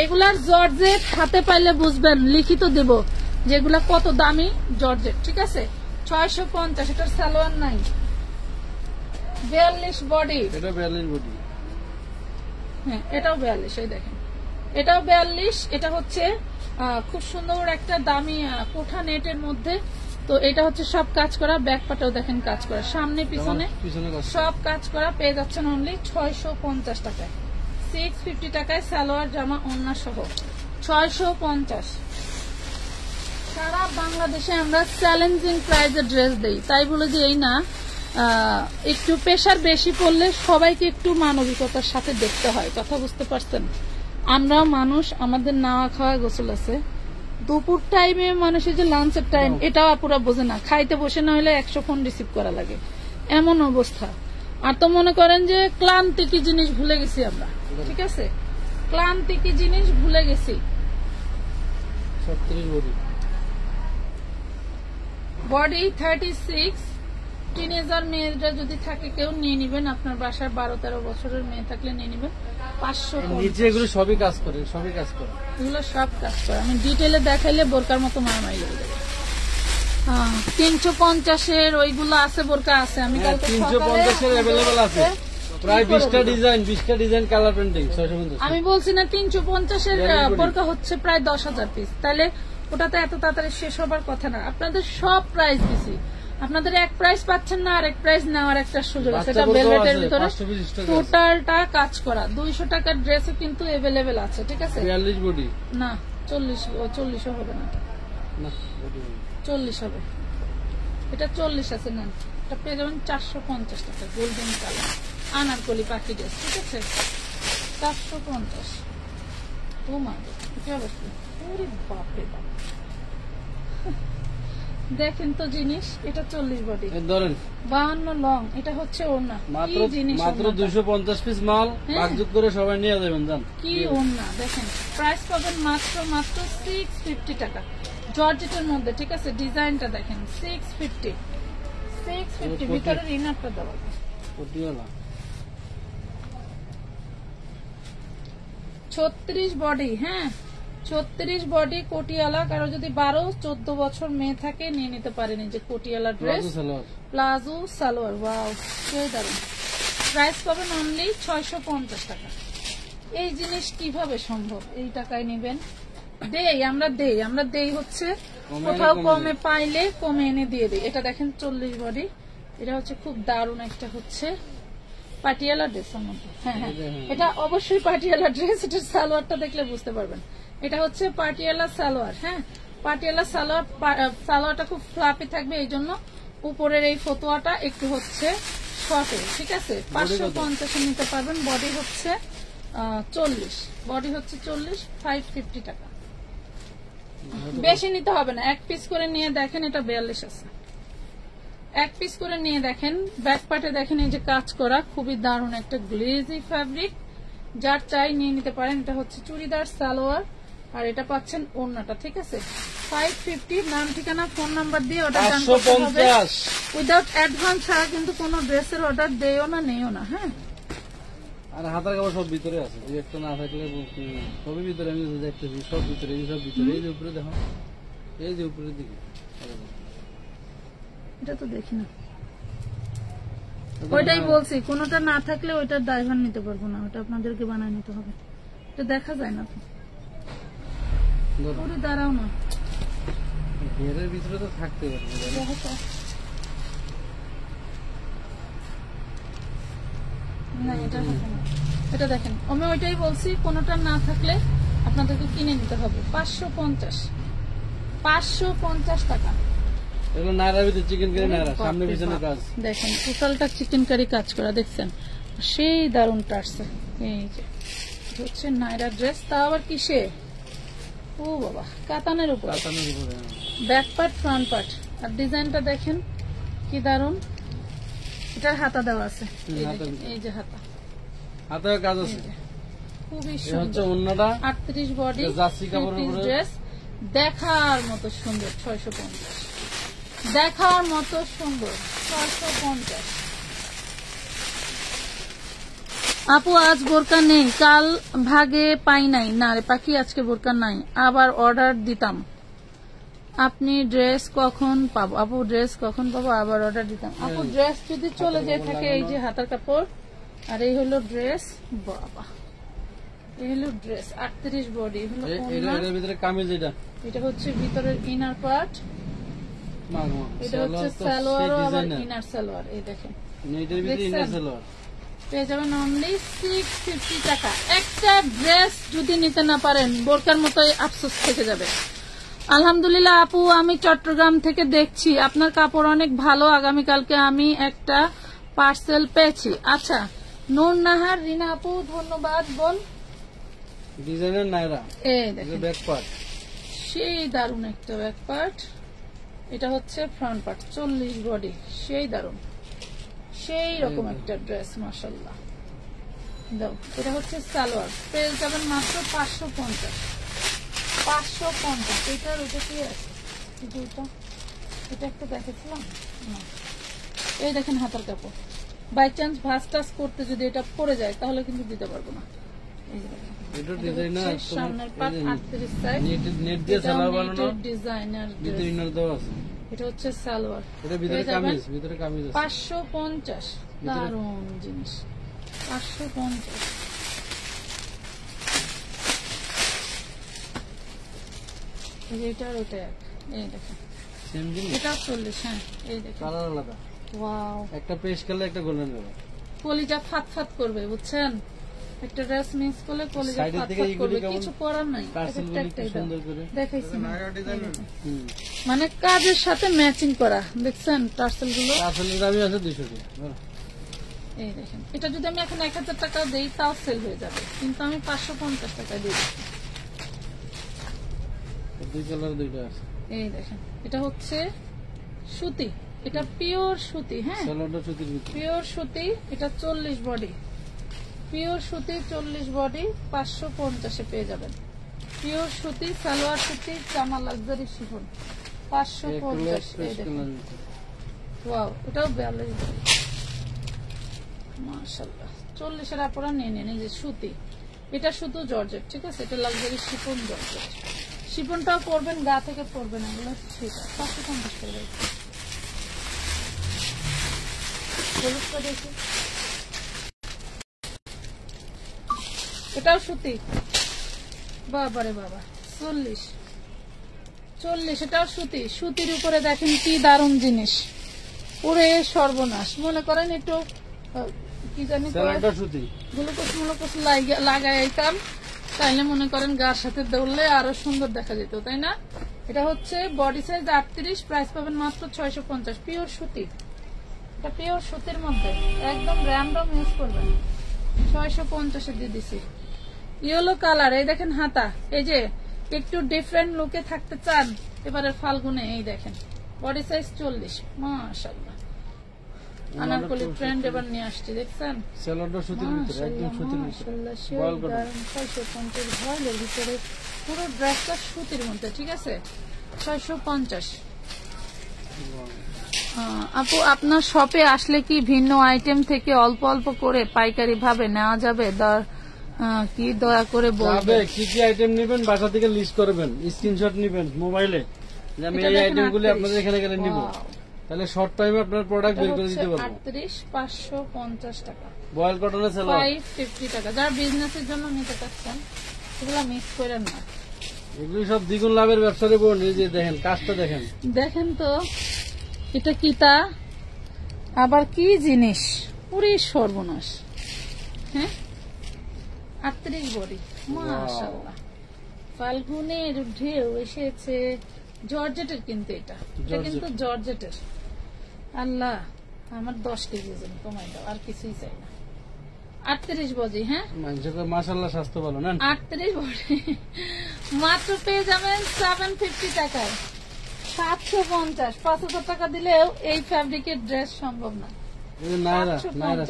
এগুলার জর্জেট হাতে পাইলে বুঝবেন, লিখিত দেব যেগুলা কত দামি জর্জেট। ঠিক আছে, 650। এটার সালোয়ার নাই, 42 বডি। এটা 42 বডি। হ্যাঁ, এটাও 42। এই দেখেন এটাও 42। এটা হচ্ছে খুব সুন্দর একটা দামি কোঠা নেটের মধ্যে। তো এটা হচ্ছে সব কাজ করা, ব্যাক পাটেও দেখেন কাজ করা, সামনে পিছনে সব কাজ করা। পেয়ে যাচ্ছেন অনলি 650 টাকায়, 650 টাকায় সালোয়ার জামা ওড়না সহ 650। সারা বাংলাদেশে আমরা চ্যালেঞ্জিং প্রাইজে ড্রেস দেই, তাই বলে যে এই না। একটু প্রেশার বেশি পড়লে সবাইকে একটু মানবিকতার সাথে দেখতে হয়। কথা বুঝতে পারছেন? আমরাও মানুষ, আমাদের নাওয়া খাওয়া গোসল আছে। দুপুর টাইমে মানুষের যে লাঞ্চের টাইম, এটাও আপুরা বোঝে না। খাইতে বসে না হলে 100 ফোন রিসিভ করা লাগে, এমন অবস্থা। আর তো মনে করেন যে ক্লান্তি কি জিনিস ভুলে গেছি আমরা। ঠিক আছে, ক্লান্তি কি জিনিস ভুলে গেছি। 36 বডি, বডি 36। টিনেজার মেয়েরা যদি থাকে কেউ নিয়ে নিবেন, আপনার বাসার 12-13 বছরের মেয়ে থাকলে নিয়ে নিবেন। 500 নিচে এগুলো সবই কাজ করে, সবই কাজ করে, এগুলো সব কাজ করে। আমি ডিটেলে দেখাইলে বোরকার মতো মারামারি লেগে যাবে। 350-এর ওইগুলো আছে, বোরকা আছে। আমি 350-এর अवेलेबल আছে, প্রায় 20টা ডিজাইন কালার প্রিন্টিং। 650 আমি বলছি না 350-এর বোরকা হচ্ছে প্রায় 10,000 পিস, তাহলে ওটাতে এত তাড়াতাড়ি শেষ হবার কথা না। আপনাদের সব প্রাইস দিছি, আপনাদের এক প্রাইস পাচ্ছেন না, আর এক প্রাইস নেওয়ার একটা সুযোগ আছে। এটা ভেলভেটের ভিতরে টোটালটা কাজ করা। 200 টাকার ড্রেসও কিন্তু अवेलेबल আছে। ঠিক আছে, 42 বডি না 40 হবে না, 40 হবে। এটা 40 আছে না, এটা পেয়ে যাবেন 450 টাকা। গোল্ডেন কালার আনারকলি পাখি ড্রেস। ঠিক আছে, 450। ও মা, কি অবস্থা! ওরে বাপরে বাপ, দেখেন তো জিনিস। এটা 40 বডি, ধরেন 52 লং। এটা হচ্ছে ওড়না। কি জিনিস! মাত্র 250 পিস মাল ভাগযোগ করে সবাই নিয়ে যাবেন। জান কি ওড়না দেখেন। প্রাইস পাবেন মাত্র 650 টাকা, জর্জেটের মধ্যে। ঠিক আছে, ডিজাইনটা দেখেন 650। ভিতরের ইনারটা দেওয়া 36 বডি। হ্যাঁ, 36 বডি কোটিয়ালা, কারো যদি 12-14 বছর মেয়ে থাকে নিয়ে নিতে পারেন। এই যে কোটিয়ালা ড্রেস, প্লাজো সালোয়ার। ওয়াও, সেই দারুন। প্রাইস পাবেন অনলি 650 টাকা। এই জিনিস কিভাবে সম্ভব এই টাকায় নেবেন? আমরা দেই হচ্ছে কোথাও কমে পাইলে কমে এনে দিয়ে দিই। এটা দেখেন 40 বডি, এটা হচ্ছে খুব দারুন একটা হচ্ছে পাটিয়ালা ড্রেসের মধ্যে। হ্যাঁ হ্যাঁ, এটা অবশ্যই পাটিয়ালা ড্রেস। এটা সালোয়ারটা দেখলে বুঝতে পারবেন। এটা হচ্ছে পাটিয়ালা সালোয়ার। হ্যাঁ, পাটিয়ালা সালোয়ার। সালোয়ারটা খুব ফ্লাপি থাকবে, এই জন্য উপরের এই ফতুয়াটা একটু হচ্ছে শর্টে। ঠিক আছে, 550 নিতে পারবেন। বডি হচ্ছে 40, বডি হচ্ছে 40, 550 টাকা। বেশি নিতে হবে না, এক পিস করে নিয়ে দেখেন। এটা 42 আছে, এক পিস করে নিয়ে দেখেন। ব্যাক পার্টে দেখেন এই যে কাজ করা, খুবই দারুণ একটা গ্লেজি ফ্যাব্রিক। যার চাই নিয়ে নিতে পারেন। এটা হচ্ছে চুড়িদার সালোয়ার, আর এটা পাচ্ছেন ওড়নাটা। ঠিক আছে, 550। নাম ঠিকানা ফোন নাম্বার দিয়ে অর্ডার ডান করতে হবে। উইদাউট অ্যাডভান্স ছাড়া কিন্তু কোনো ড্রেসের অর্ডার দেও না, নেও না। হ্যাঁ, আর হাতার কাপড় সব ভিতরে আছে, দুই একটা না থাকলে সবই ভিতরে। আমি দেখতেছি সব ভিতরে, এই সব ভিতরে। এই যে উপরে দেখো, এই যে উপরের দিকে, এটা তো দেখি না। ওইটাই বলছি, কোনোটা না থাকলে ওইটার ড্রাইভার নিতে পারবো না, ওটা আপনাদেরকে বানায় নিতে হবে। এটা দেখা যায় না তো, পুরো দাঁড়াও না, ঘেরের ভিতরে তো থাকতে পারবে। না, এটা হবে না। এটা দেখেন, আমি ওইটাই বলছি, কোনোটা না থাকলে আপনাদেরকে কিনে নিতে হবে। 550 টাকা। এগুলো নায়রার ভিতরে চিকেন কারি, নায়রা সামনে পিছনে কাজ। দেখেন টোটালটা চিকেন কারি কাজ করা, দেখছেন সেই দারুণ টার্সে। এই যে হচ্ছে নায়রা ড্রেস, তা আবার কিসে? ও বাবা, কাতানের উপর। ব্যাক পার্ট, ফ্রন্ট পার্ট, আর ডিজাইনটা দেখেন কি দারুণ। এটার হাতা দেওয়া আছে, এই যে হাতা, হাতে কাজ আছে, খুবই সুন্দর। অন্যটা 38 বডি ড্রেস, দেখার মতো সুন্দর। 650, দেখার মতো সুন্দর। 650। আপু আজ বোরকা নেই, কাল ভাগে পাই নাই। না রে পাখি, আজকে বোরকা নাই, আবার অর্ডার দিতাম। আপনি ড্রেস কখন পাবো? আপু ড্রেস কখন পাবো? আবার অর্ডার দিতাম। আপু ড্রেস যদি চলে যেয়ে থাকে, এই যে হাতার কাপড়, আর এই হলো ড্রেস। বাবা, এই হলো ড্রেস। 38 বডি হলো। এর ভিতরে কামিজ, এটা হচ্ছে ভিতরের ইনার পার্ট, এটা হচ্ছে সালোয়ার, আবার ইনার সালোয়ার। এই দেখেন, এটার ভিতরে ইনার সালোয়ার পেয়ে যাবেন অনলি 650 টাকা। একটা ড্রেস যদি নিতে না পারেন, বোরকার মতোই আফসোস থেকে যাবে। আলহামদুলিল্লাহ আপু, আমি চট্টগ্রাম থেকে দেখছি, আপনার কাপড় অনেক ভালো। আগামীকালকে আমি একটা পার্সেল পেয়েছি। আচ্ছা, নূর নাহার, রিনা আপু, ধন্যবাদ। বল, ডিজাইনার নায়রা। এই দেখেন ব্যাক পার্ট, সেই দারুণ একটা ব্যাক পার্ট। এটা হচ্ছে ফ্রন্ট পার্ট, 40 বডি, সেই দারুণ, সেই রকম একটা ড্রেস। মাশাআল্লাহ। দাও, এটা হচ্ছে সালোয়ার। পেয়ে যাবেন মাত্র 550। 550। এটার ওটা কি আছে? এটা একটা দেখেছিলাম না। এই দেখেন হাতার কাপড়, বাই চান্স ভাঁজ টাচ করতে যদি এটা পড়ে যায় তাহলে কিন্তু দিতে পারবো না। এই যে দেখেন, এটা ডিজাইনার, সামনের পার্ট 38 সাইজ, নেট দিয়ে সালোয়ার বানানো, ডিজাইনার ভিতরে ইনার দেওয়া আছে। এটা হচ্ছে সালোয়ার, এটা ভিতরে কামিজ, ভিতরে কামিজ আছে। 550। দারুণ জিনিস, 550। এটার ওটা এক, এই দেখেন সেম জিনিস, এটা 40। হ্যাঁ, এই দেখেন কালার আলাদা। ওয়াও, একটা পেস্ট কালার, একটা গোল্ডেন কালার। কলিজা ফাত ফাত করবে, বুঝছেন? একটা ড্রেস মিক্স করলে কলিজা ফাত ফাত করবে, কিছু করার নাই। দেখাইছি মানে কাজের সাথে ম্যাচিং করা, দেখছেন টার্সেল গুলো। টার্সেলের দামই আছে 200 টাকা। এই দেখেন, এটা যদি আমি এখন 1000 টাকা দেই তাও সেল হয়ে যাবে, কিন্তু আমি 550 টাকা দিই। দুই কালার, দুইটা আছে। এই দেখেন, এটা হচ্ছে সুতি, এটা পিওর সুতি। হ্যাঁ, সালোয়ারটা সুতির ভিতরে, পিওর সুতি। এটা 40 বডি, পিওর সুতি 40 বডি, 550 পেয়ে যাবেন। পিওর সুতি, সালোয়ার সুতি, জামা লাক্সারি শিফন, 550। এই দেখেন, ওয়াও, এটাও 42 বডি। মাশাআল্লাহ, 40 এর আপনারা নিয়ে নেন। এই যে সুতি, এটা শুধু জর্জেট, ঠিক আছে? এটা লাক্সারি শিফন জর্জেট। শিফনটাও পরবেন, গা থেকে পরবেন, এগুলো ঠিক আছে। 550 টাকা। হলুদটা দেখি, এটাও সুতি। বাবারে বাবা, 40, এটাও সুতি। সুতির উপরে দেখেন কি দারুণ জিনিস, পুরে সর্বনাশ। মনে করেন একটু কি জানি গ্লুকোজ মুলুকোজ লাগাইতাম, তাইলে মনে করেন গার সাথে দৌড়লে আরো সুন্দর দেখা যেত, তাই না? এটা হচ্ছে বডি সাইজ 38, প্রাইস পাবেন মাত্র 650। পিওর সুতি, এটা পিওর সুতির মধ্যে একদম র্যান্ডম ইউজ করবেন। 650 দিয়ে দিছি। ইয়েলো কালার, এই দেখেন হাতা। এই যে একটু ডিফারেন্ট লুকে থাকতে চান এবারে ফাল্গুনে, এই দেখেন বডি সাইজ 40। মাশাআল্লাহ, আনারকলি ট্রেন্ড এবার নিয়ে আসছে, দেখছেন? সেলরটা সুতির ভিতরে, একদম সুতির ভিতরে, বল কটন। 650 ভয়েলের ভিতরে, পুরো ড্রেসটা সুতির মধ্যে, ঠিক আছে? 650। আপু, আপনার শপে আসলে কি ভিন্ন আইটেম থেকে অল্প অল্প করে পাইকারি ভাবে নেওয়া যাবে? কি দয়া করে বলবেন। কি কি আইটেম নেবেন বাসা থেকে লিস্ট করবেন, স্ক্রিনশট নেবেন মোবাইলে, যে আমি এই আইটেমগুলো আপনাদের এখানে গেলে নিব, তাহলে শর্ট টাইমে আপনার প্রোডাক্ট বের করে দিতে পারবো। 38, 550 টাকা। বয়েল কটনের সেলর 550 টাকা। যারা বিজনেসের জন্য নিতে চাচ্ছেন এগুলো মিস করেন না, এগুলো সব দ্বিগুণ লাভের ব্যবসার উপর। এই যে দেখেন কাজটা দেখেন, দেখেন তো এটা কিটা আবার কি জিনিস, পুরি সর্বনাশ। হ্যাঁ, 38 বডি। মাশাআল্লাহ, ফাল্গুনের ঢেউ এসেছে। জর্জেটের, কিন্তু এটা কিন্তু জর্জেটের। আল্লাহ, আমার 10 কেজি ওজন কমাই দাও, আর কিছুই চাই না। 38 বডি। হ্যাঁ, মাশাআল্লাহ, স্বাস্থ্য ভালো না? 38 বডি মাত্র পেয়ে যাবেন 750 টাকায়। 750, 5000 টাকা দিলেও এই ফ্যাব্রিকের ড্রেস সম্ভব না।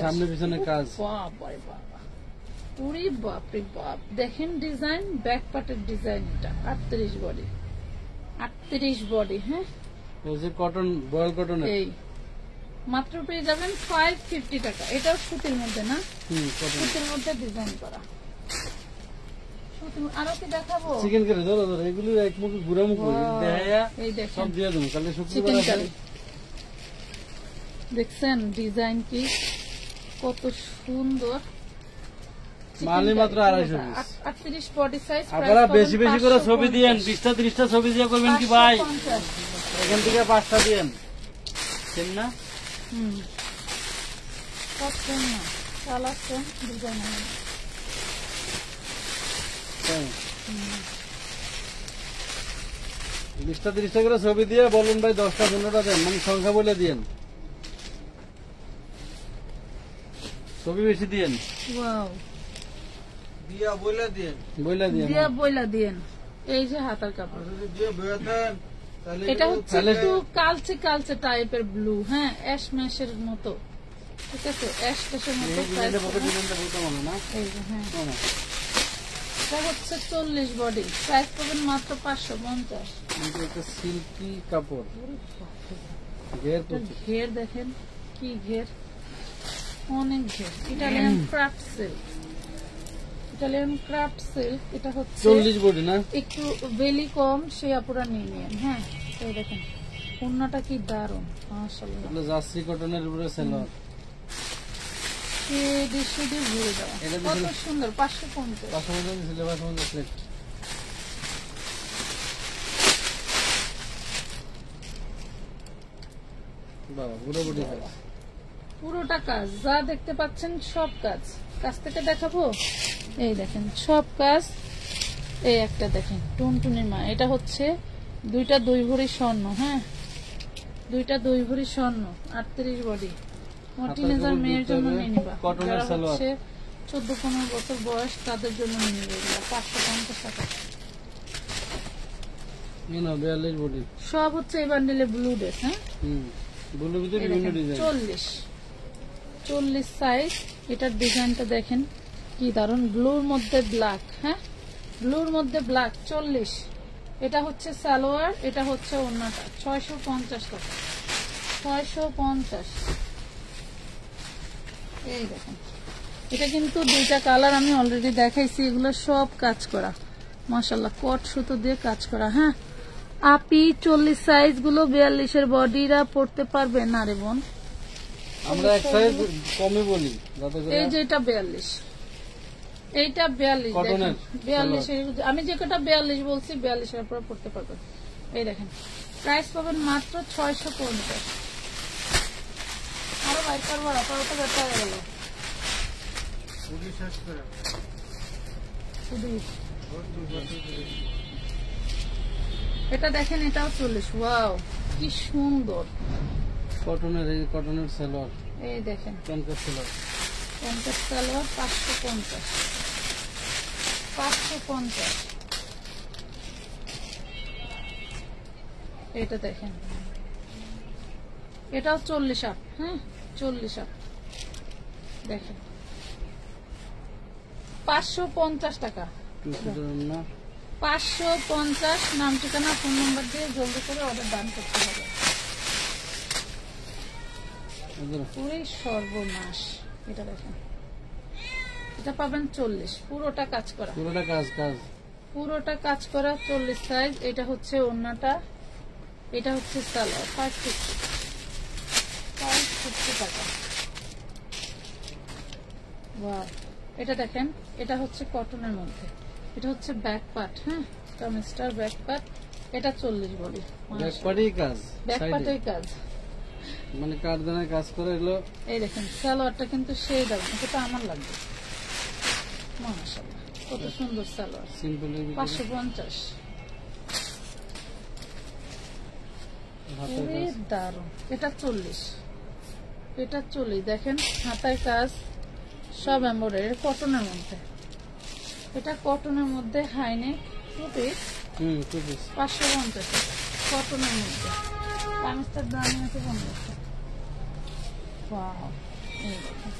সামনে পিছনে কাজ, বাবারে বাবা, পুরি বাপরে বাপ। দেখেন ডিজাইন, ব্যাক পার্টের ডিজাইন। এটা 38 বডি, 38 বডি। হ্যাঁ, এই যে কটন, বয়েল কটন, এই মাত্র পেয়ে যাবেন 550 টাকা। এটাও সুতির মধ্যে না? সুতির মধ্যে ডিজাইন করা। আরো কি দেখাবো? চিকেন কারি, ধরো ধরো, এগুলো এক মুখ ঘুরা মুখ সব দিয়ে দেবো, কালকে শুক্রবার। দেখছেন ডিজাইন কি কত সুন্দর। মালি মাত্র 250 পিস। 38 body size. আপনারা বেশি বেশি করে ছবি দিয়েন, 20টা 30টা ছবি দিয়ে করবেন কি ভাই? এখান থেকে 5টা দিয়েন, ঠিক না? সব সেম না, কালার সেম, ডিজাইন হবে। 20টা 30টা করে ছবি দিয়ে বলুন ভাই 10টা 15টা দেন, মানে সংখ্যা বলে দিয়েন, ছবি বেশি দিয়েন। ওয়াও, দিয়া বইলা দিয়েন, দিয়া বইলা দিয়েন। এই যে হাতার কাপড়, দিয়ে বইয়া দেন, তাহলে এটা হচ্ছে একটু কালচে কালচে টাইপের ব্লু। হ্যাঁ, অ্যাশ ম্যাশের মতো, ঠিক আছে? অ্যাশ ম্যাশের মতো। হ্যাঁ, এটা হচ্ছে 40 বডি, প্রাইস পাবেন মাত্র 550। একটা সিল্কি কাপড়, ঘের দেখেন কি ঘের, অনেক ঘের। Italian craft silk, Italian craft silk. এটা হচ্ছে 40 বডি না, একটু বেলি কম, সেই আপুরা নিয়ে নিন। হ্যাঁ, এই দেখেন ওড়নাটা কি দারুণ, মাশাআল্লাহ। জার্সি কটনের উপরে সেলর, ঘুরে যাওয়া কত সুন্দর। 550 পুরোটা কাজ, যা দেখতে পাচ্ছেন সব কাজ। কাছ থেকে দেখাবো, এই দেখেন সব কাজ। এই একটা দেখেন টুনটুনির মা, এটা হচ্ছে 2টা 2 ভরি স্বর্ণ। হ্যাঁ, 2টা 2 ভরি স্বর্ণ, 38 বডি। টিনেজার মেয়ের জন্য নিয়ে নিবা, যারা হচ্ছে 14-15 বছর বয়স, তাদের জন্য নিয়ে নিবে। 550 টাকা। সব হচ্ছে এই বান্ডেলে ব্লু ড্রেস। হ্যাঁ, 40 সাইজ। এটার ডিজাইনটা দেখেন কি দারুন, ব্লুর মধ্যে ব্ল্যাক। হ্যাঁ, ব্লুর মধ্যে ব্ল্যাক। 40। এটা হচ্ছে সালোয়ার, এটা হচ্ছে ওড়নাটা। 650 টাকা, 650। এই দেখেন এটা কিন্তু দুইটা কালার আমি অলরেডি দেখাইছি, এগুলো সব কাজ করা মাশাআল্লাহ, কট সুতো দিয়ে কাজ করা। হ্যাঁ আপি 40 সাইজ গুলো 42 এর বডিরা পড়তে পারবে না রে বোন, আমরা এক সাইজ কমই বলি যাতে করে এই যে এটা 42, এইটা 42 কটনের 42, আমি যে কটা 42 বলছি 42 এর উপর পড়তে পারবে। এই দেখেন প্রাইস পাবেন মাত্র 650। আরো বাইর করবো তো বেটা হয়ে গেল। এটা দেখেন এটাও 40। ওয়াও কি সুন্দর কটনের, এই কটনের সালোয়ার, এই দেখেন ক্যানভাস সালোয়ার, 50 সালোয়ার 550, 550। এটা দেখেন এটাও 40 আপ। হ্যাঁ 40 আপ দেখেন 550 টাকা, 550। নাম ঠিকানা ফোন নাম্বার দিয়ে জলদি করে অর্ডার দান করতে হবে। পুরোই সর্বনাশ। এটা দেখেন এটা পাবেন 40, পুরোটা কাজ করা, পুরোটা কাজ কাজ, পুরোটা কাজ করা 40 সাইজ। এটা হচ্ছে ওড়নাটা, এটা হচ্ছে সালোয়ার 550 টাকা। ওয়াও এটা দেখেন এটা হচ্ছে কটনের মধ্যে, এটা হচ্ছে ব্যাক পার্ট। হ্যাঁ কামিজটার ব্যাক পার্ট, এটা 40 বডি, ব্যাকপার্টেই কাজ, ব্যাক পার্টেই কাজ, মানে কারদানায় কাজ করে এগুলো। এই দেখেন সালোয়ারটা কিন্তু সেই দাম, এটা আমার লাগবে মাশাআল্লাহ, কত সুন্দর সালোয়ার। সিম্পল 550, খুবই দারুণ। এটা 40, এটা 40। দেখেন হাতায় কাজ সব এমব্রয়ডারি, কটনের মধ্যে, এটা কটনের মধ্যে হাইনেক, টু পিস 550 কটনের মধ্যে। কামিজটার দাম আছে 1500। ওয়াও এই দেখেন,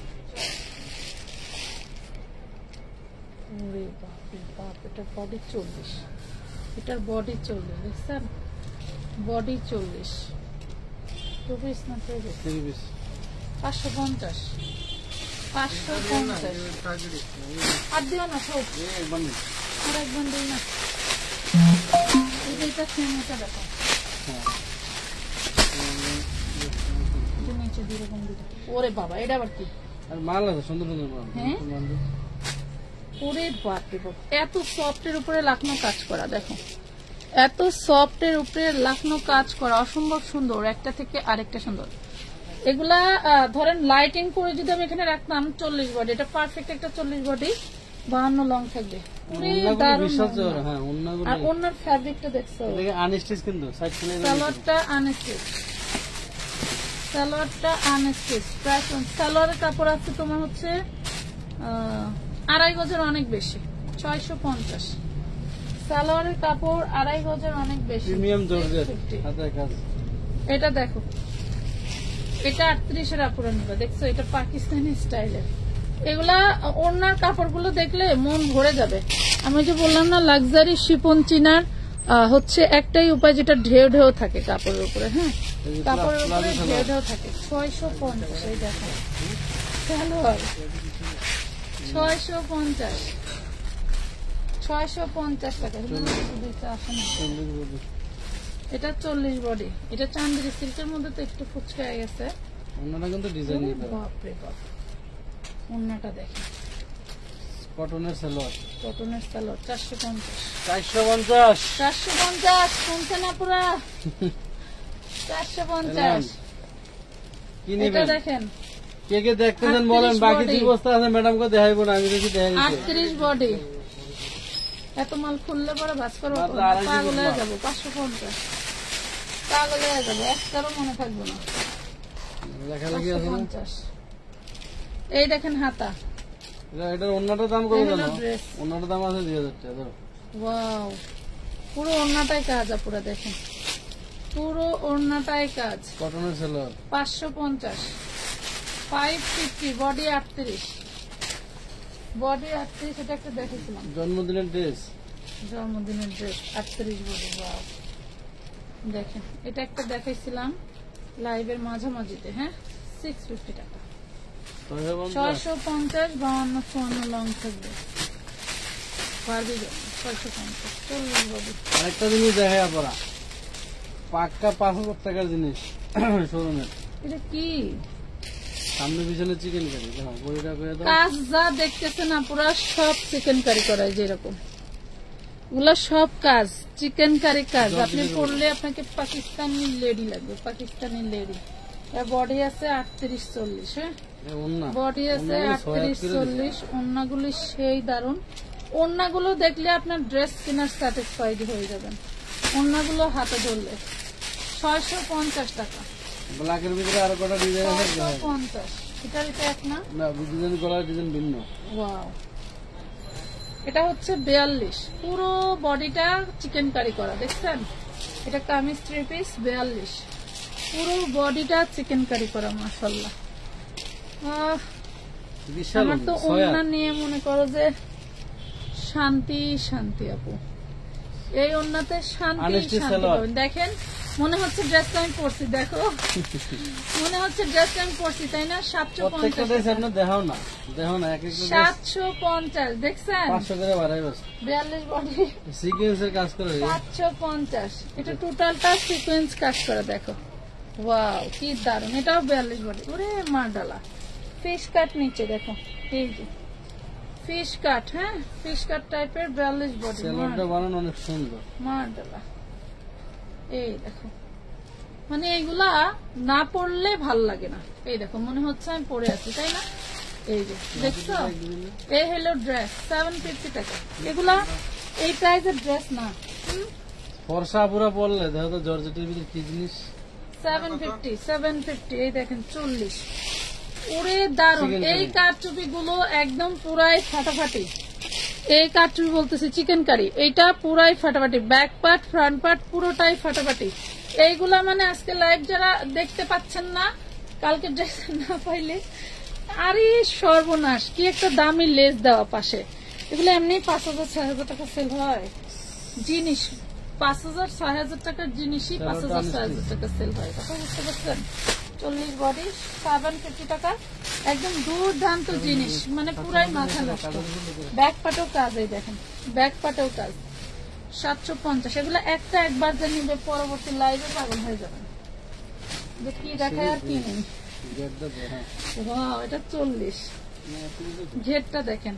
ওরে বাপ রে বাপ, এটার বডি 40, এটার বডি 40, দেখছেন বডি 40, টু পিস না 3 পিস, 550, 550। আর দিও না সব, আর একবার দিই না। এটা সেম, এটা দেখো নিচে দুরকম দুটো। ওরে বাবা এটা আবার কি, আর মাল আছে সুন্দর সুন্দর মাল। হ্যাঁ ওরে বাপ রে বাপ, এত সফটের উপরে লাখনো কাজ করা। দেখো এত সফটের উপরে লাখনো কাজ করা, অসম্ভব সুন্দর, একটা থেকে আরেকটা সুন্দর। এগুলা ধরেন লাইটিং করে যদি আমি এখানে রাখতাম 40 বডি, এটা পারফেক্ট একটা 40 বডি, 52 লং থাকবে। আর ওনার ফ্যাব্রিকটা দেখছো, আনস্টিচ কিন্তু সালোয়ারটা আনস্টিচ, সালোয়ারটা আনস্টিচ। প্রাইস সালোয়ারের কাপড় আছে তোমার হচ্ছে 2.5 গজের অনেক বেশি, 650। সালোয়ারের কাপড় 2.5 গজের অনেক বেশি, প্রিমিয়াম জর্জেট হাতের কাজ। এটা দেখো এটা 38 এর আপুরা নিবে, দেখছো এটা পাকিস্তানি স্টাইলের। এগুলা ওড়নার কাপড়গুলো দেখলে মন ভরে যাবে। আমি যে বললাম না লাক্সারি শিপন চিনার হচ্ছে একটাই উপায়, যেটা ঢেউ ঢেউ থাকে কাপড়ের উপরে। হ্যাঁ কাপড়ের উপরে ঢেউ ঢেউ থাকে। 650 এই দেখো সালোয়ার, 650, 650 টাকা। এটা 40 বডি, এটা চান্দেরি সিল্কের মধ্যে তো একটু ফুচকায় গেছে। ওন্নাটা কিন্তু ডিজাইন বাপরে বাপ, ওন্নাটা দেখেন কটনের সালোয়ার, কটনের সালোয়ার 450, 450, 450 শুনছে না পুরা 450। কি নেবেন দেখেন কে কে দেখতেছেন বলেন, বাকি যে বস্তা আছে ম্যাডামকে দেখাইবো না, আমি দেখি দেখাই 38 বডি। এত মাল খুললে পরে ভাজ করবো, পাগল হয়ে যাবো। 550 পাগল হয়ে যাবো, একটারও মনে থাকবে না। 550। এই দেখেন হাতা, এটার ওন্নাটার দাম কত জানো? ওন্নাটার দাম আছে 2000 টাকা। ওয়াও পুরো ওড়নাটাই কাজ, পুরো দেখেন পুরো ওড়নাটাই কাজ। কটনের সালোয়ার 550, 550 বডি 38, বডি 38। এটা একটা দেখেছিলাম জন্মদিনের ড্রেস, জন্মদিনের ড্রেস 38 বডি। ওয়াও দেখেন এটা একটা দেখাইছিলাম লাইভের মাঝামাঝিতে। হ্যাঁ 650 টাকা, 650, 52, 54 লং থাকবে। পারবি 650, 40 বাবু। আরেকটা জিনিস দেখে আপনারা, পাক্কা 5000 টাকার জিনিস শোরুমের। এটা কি? সামনে পিছনে চিকেন কারি, দেখো বড়িটা করে দাও। কাজ যা দেখতেছে না পুরা সব চিকেন কারি করায়, যেরকম ওগুলা সব কাজ চিকেন কারি কাজ। আপনি পড়লে আপনাকে পাকিস্তানি লেডি লাগবে, পাকিস্তানি লেডি। এর বডি আছে 38-40, হ্যাঁ বডি আছে 38-40। ওন্নাগুলি সেই দারুন। ওন্নাগুলো দেখলে আপনার ড্রেস কেনার স্যাটিসফাইড হয়ে যাবেন। ওন্নাগুলো হাতে ধরলে 650 টাকা। ব্ল্যাকের ভিতরে আরো কটা ডিজাইন আছে, 650। এটা এক না, ডিজাইন গলার ডিজাইন ভিন্ন। ওয়াও, এটা হচ্ছে 42, পুরো বডিটা চিকেন কারি করা, দেখছেন? এটা কামিজ 3 পিস 42, পুরো বডিটা চিকেন কারি করা। মাশাআল্লাহ, আমার তো ওন্না নিয়ে মনে করো যে শান্তি শান্তি আপু। এই ওন্নাতে শান্তি শান্তি পাবেন। দেখেন, মনে হচ্ছে ড্রেসটা আমি পরছি, দেখো মনে হচ্ছে ড্রেসটা আমি পরছি, তাই না? 750 দেখাও না, দেখো না, 750 দেখছেন? 500 করে বাড়াই বাস। 42 বডি সিকোয়েন্সের কাজ করে 750। এটা টোটালটা সিকোয়েন্স কাজ করা, দেখো ওয়াও কি দারুন। এটাও 42 বডি। ওরে মার্ডালা, ফিশ কাট নিচে দেখো, এই যে ফিশ কাট, হ্যাঁ ফিশ কাট টাইপের 42 বডি। সেলরটা বানানো অনেক সুন্দর, মার্ডালা। এই দেখো, মানে এইগুলা না পড়লে ভাল লাগে না। এই দেখো, মনে হচ্ছে আমি পরে আছি, তাই না? এই যে দেখছো, এই হলো ড্রেস 750 টাকা। এগুলা এই প্রাইসের ড্রেস না। ফর্সা পুরা পড়লে দেখো তো জর্জেটের ভিতরে কি জিনিস। 750। এই দেখেন 40। ওরে দারুন। এই কারচুপি গুলো একদম পুরাই ফাটাফাটি। এই কারচুপি বলতেছি চিকেন কারি, এইটা পুরাই ফাটাফাটি। ব্যাক পার্ট ফ্রন্ট পার্ট পুরোটাই ফাটাফাটি। এইগুলা মানে আজকে লাইভ যারা দেখতে পাচ্ছেন না, কালকে ড্রেস না পাইলে আরে সর্বনাশ, কি একটা দামি লেস দেওয়া পাশে। এগুলো এমনি 5000-6000 টাকা সেল হয় জিনিস। 5000-6000 টাকার জিনিসই 5000-6000 টাকা সেল হয়। কথা বুঝতে পারছেন? 40 বডি 750 টাকা, একদম দুর্দান্ত জিনিস, মানে পুরাই মাথা নষ্ট। ব্যাক পাটেও কাজ, এই দেখেন ব্যাক পাটেও কাজ। 750। এগুলো একটা একবার যে নিবে পরবর্তী লাইভে পাগল হয়ে যাবেন। কি দেখায় আর কি নেই। এটা 40। ঘেরটা দেখেন,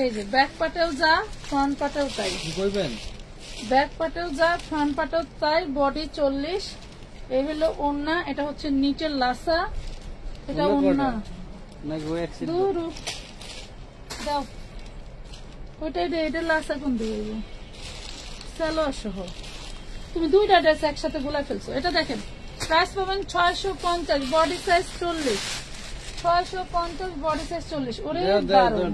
এই যে ব্যাক পাটেও যা ফ্রন্ট পাটেও তাই। ব্যাক পাটেও যা ফ্রন্ট পাটেও তাই। বডি 40। এই হলো ওন্না, এটা হচ্ছে নিচের লাসা, এটা ওন্না। দাও ওইটাই দে, এটা লাসা কোন দিকে সালোয়ার সহ। তুমি দুইটা ড্রেস একসাথে গুলা ফেলছো। এটা দেখেন, প্রাইস পাবেন 650, বডি সাইজ 40। 650 body size 40। ওরে দারুন,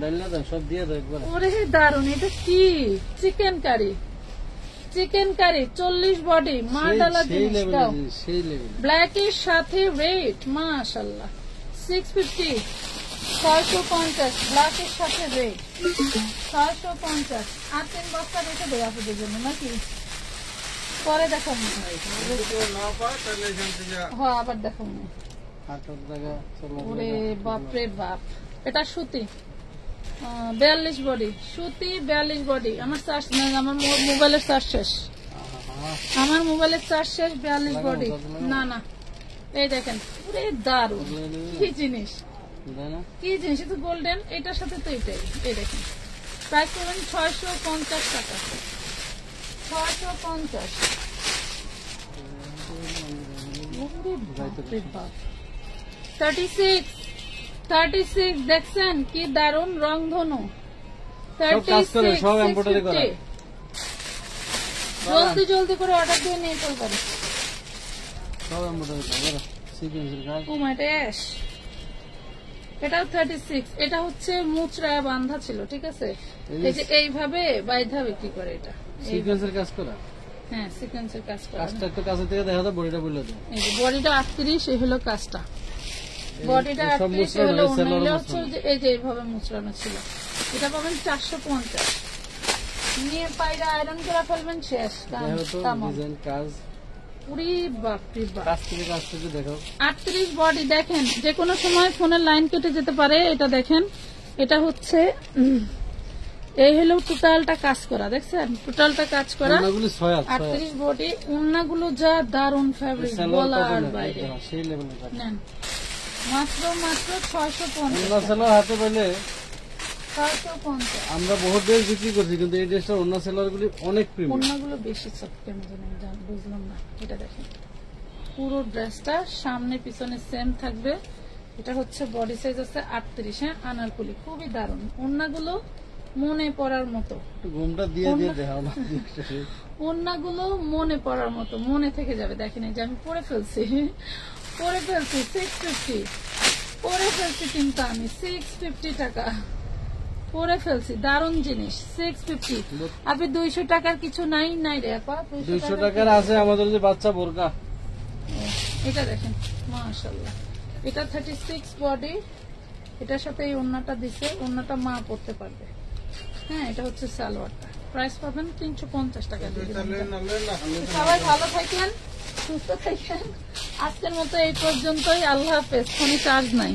ওরে দারুন। এটা কি? চিকেন কারি, চিকেন কারি 40 বডি। মার্ডালা জিনিস। দাও ব্ল্যাক এর সাথে রেড, মাশাআল্লাহ। 650, 650 ব্ল্যাক এর সাথে রেড, 650। আর 3 বস্তা রেখে দেয় আপনাদের জন্য নাকি? পরে দেখাবো, হ্যাঁ আবার দেখাবো। ওরে বাপরে বাপ। এটা সুতি 42 বডি, সুতি 42 বডি। আমার চার্জ আমার মোবাইলের চার্জ শেষ, আমার মোবাইলের চার্জ শেষ। 42 বডি না না। এই দেখেন, ওরে দারুন, কি জিনিস, কি জিনিস। এটা গোল্ডেন, এটার সাথে তো এটাই। এই দেখেন, প্রাইস পাবেন 650 টাকা। 650। 36 দেখছেন কি দারুন রং ধনু। 36 জলদি জলদি করে অর্ডার দিয়ে নিয়ে চলবেন। এটাও 36। এটা হচ্ছে মুচড়া বান্ধা ছিল, ঠিক আছে? এই যে এইভাবে বাইধা বিক্রি করে। এটা সিকোয়েন্সের কাজ করা, হ্যাঁ সিকোয়েন্সের কাজ করা। কাজটা একটু কাছে থেকে দেখা দাও, বডিটা বলে দাও। এই যে বডিটা 38, এই হলো কাজটা। বডিটা 38, এই হলো ওন্না হচ্ছে এই যে এইভাবে মুচড়ানো ছিল। এটা পাবেন 450। নিয়ে পায়রা আয়রন করে ফেলবেন, শেষ কাজ। উরি বাপরে বাপ। কাছ থেকে দেখো 38 বডি দেখেন, যে কোনো সময় ফোনের লাইন কেটে যেতে পারে। এটা দেখেন, এটা হচ্ছে এই হলো টোটালটা কাজ করা, দেখছেন টোটালটা কাজ করা। ওনাগুলি 6 আছে 38 বডি, ওন্নাগুলো যা দারুন ফেব্রিক, বলা আর বাইরে। সেই লেভেলের কাজ। নেন মাত্র 650 ওনা সেলার হাতে পেলে 650। আমরা বহুত ড্রেস বিক্রি করছি, কিন্তু এই ড্রেসটা ওনা সেলার গুলি অনেক প্রিমিয়াম। ওন্নাগুলো বেশি সফট, কেন জানি বুঝলাম না। এটা দেখেন পুরো ড্রেসটা সামনে পিছনে সেম থাকবে। এটা হচ্ছে বডি সাইজ আছে 38। হ্যাঁ, আনারকলি খুবই দারুন। ওন্নাগুলো মনে পড়ার মতো, ঘুমটা দিয়ে দেখাও না। ওন্নাগুলো মনে পড়ার মতো, মনে থেকে যাবে। দেখেন এই যে আমি পরে ফেলছি 650 পরে ফেলছি, কিন্তু আমি 650 টাকা পরে ফেলছি। দারুন জিনিস 650। আপনি 200 টাকার কিছু নাই রে আপা? 200 টাকার আছে আমাদের যে বাচ্চা বোরকা। এটা দেখেন মাশাআল্লাহ, এটা 36 বডি। এটার সাথে এই ওন্নাটা দিছে, ওন্নাটা মা পড়তে পারবে। হ্যাঁ, এটা হচ্ছে সালোয়ারটা। প্রাইস পাবেন 350 টাকা দিয়ে। সবাই ভালো থাকেন, সুস্থ থাকেন। আজকের মতো এই পর্যন্তই। আল্লাহ হাফেজ। ফোনে চার্জ নাই।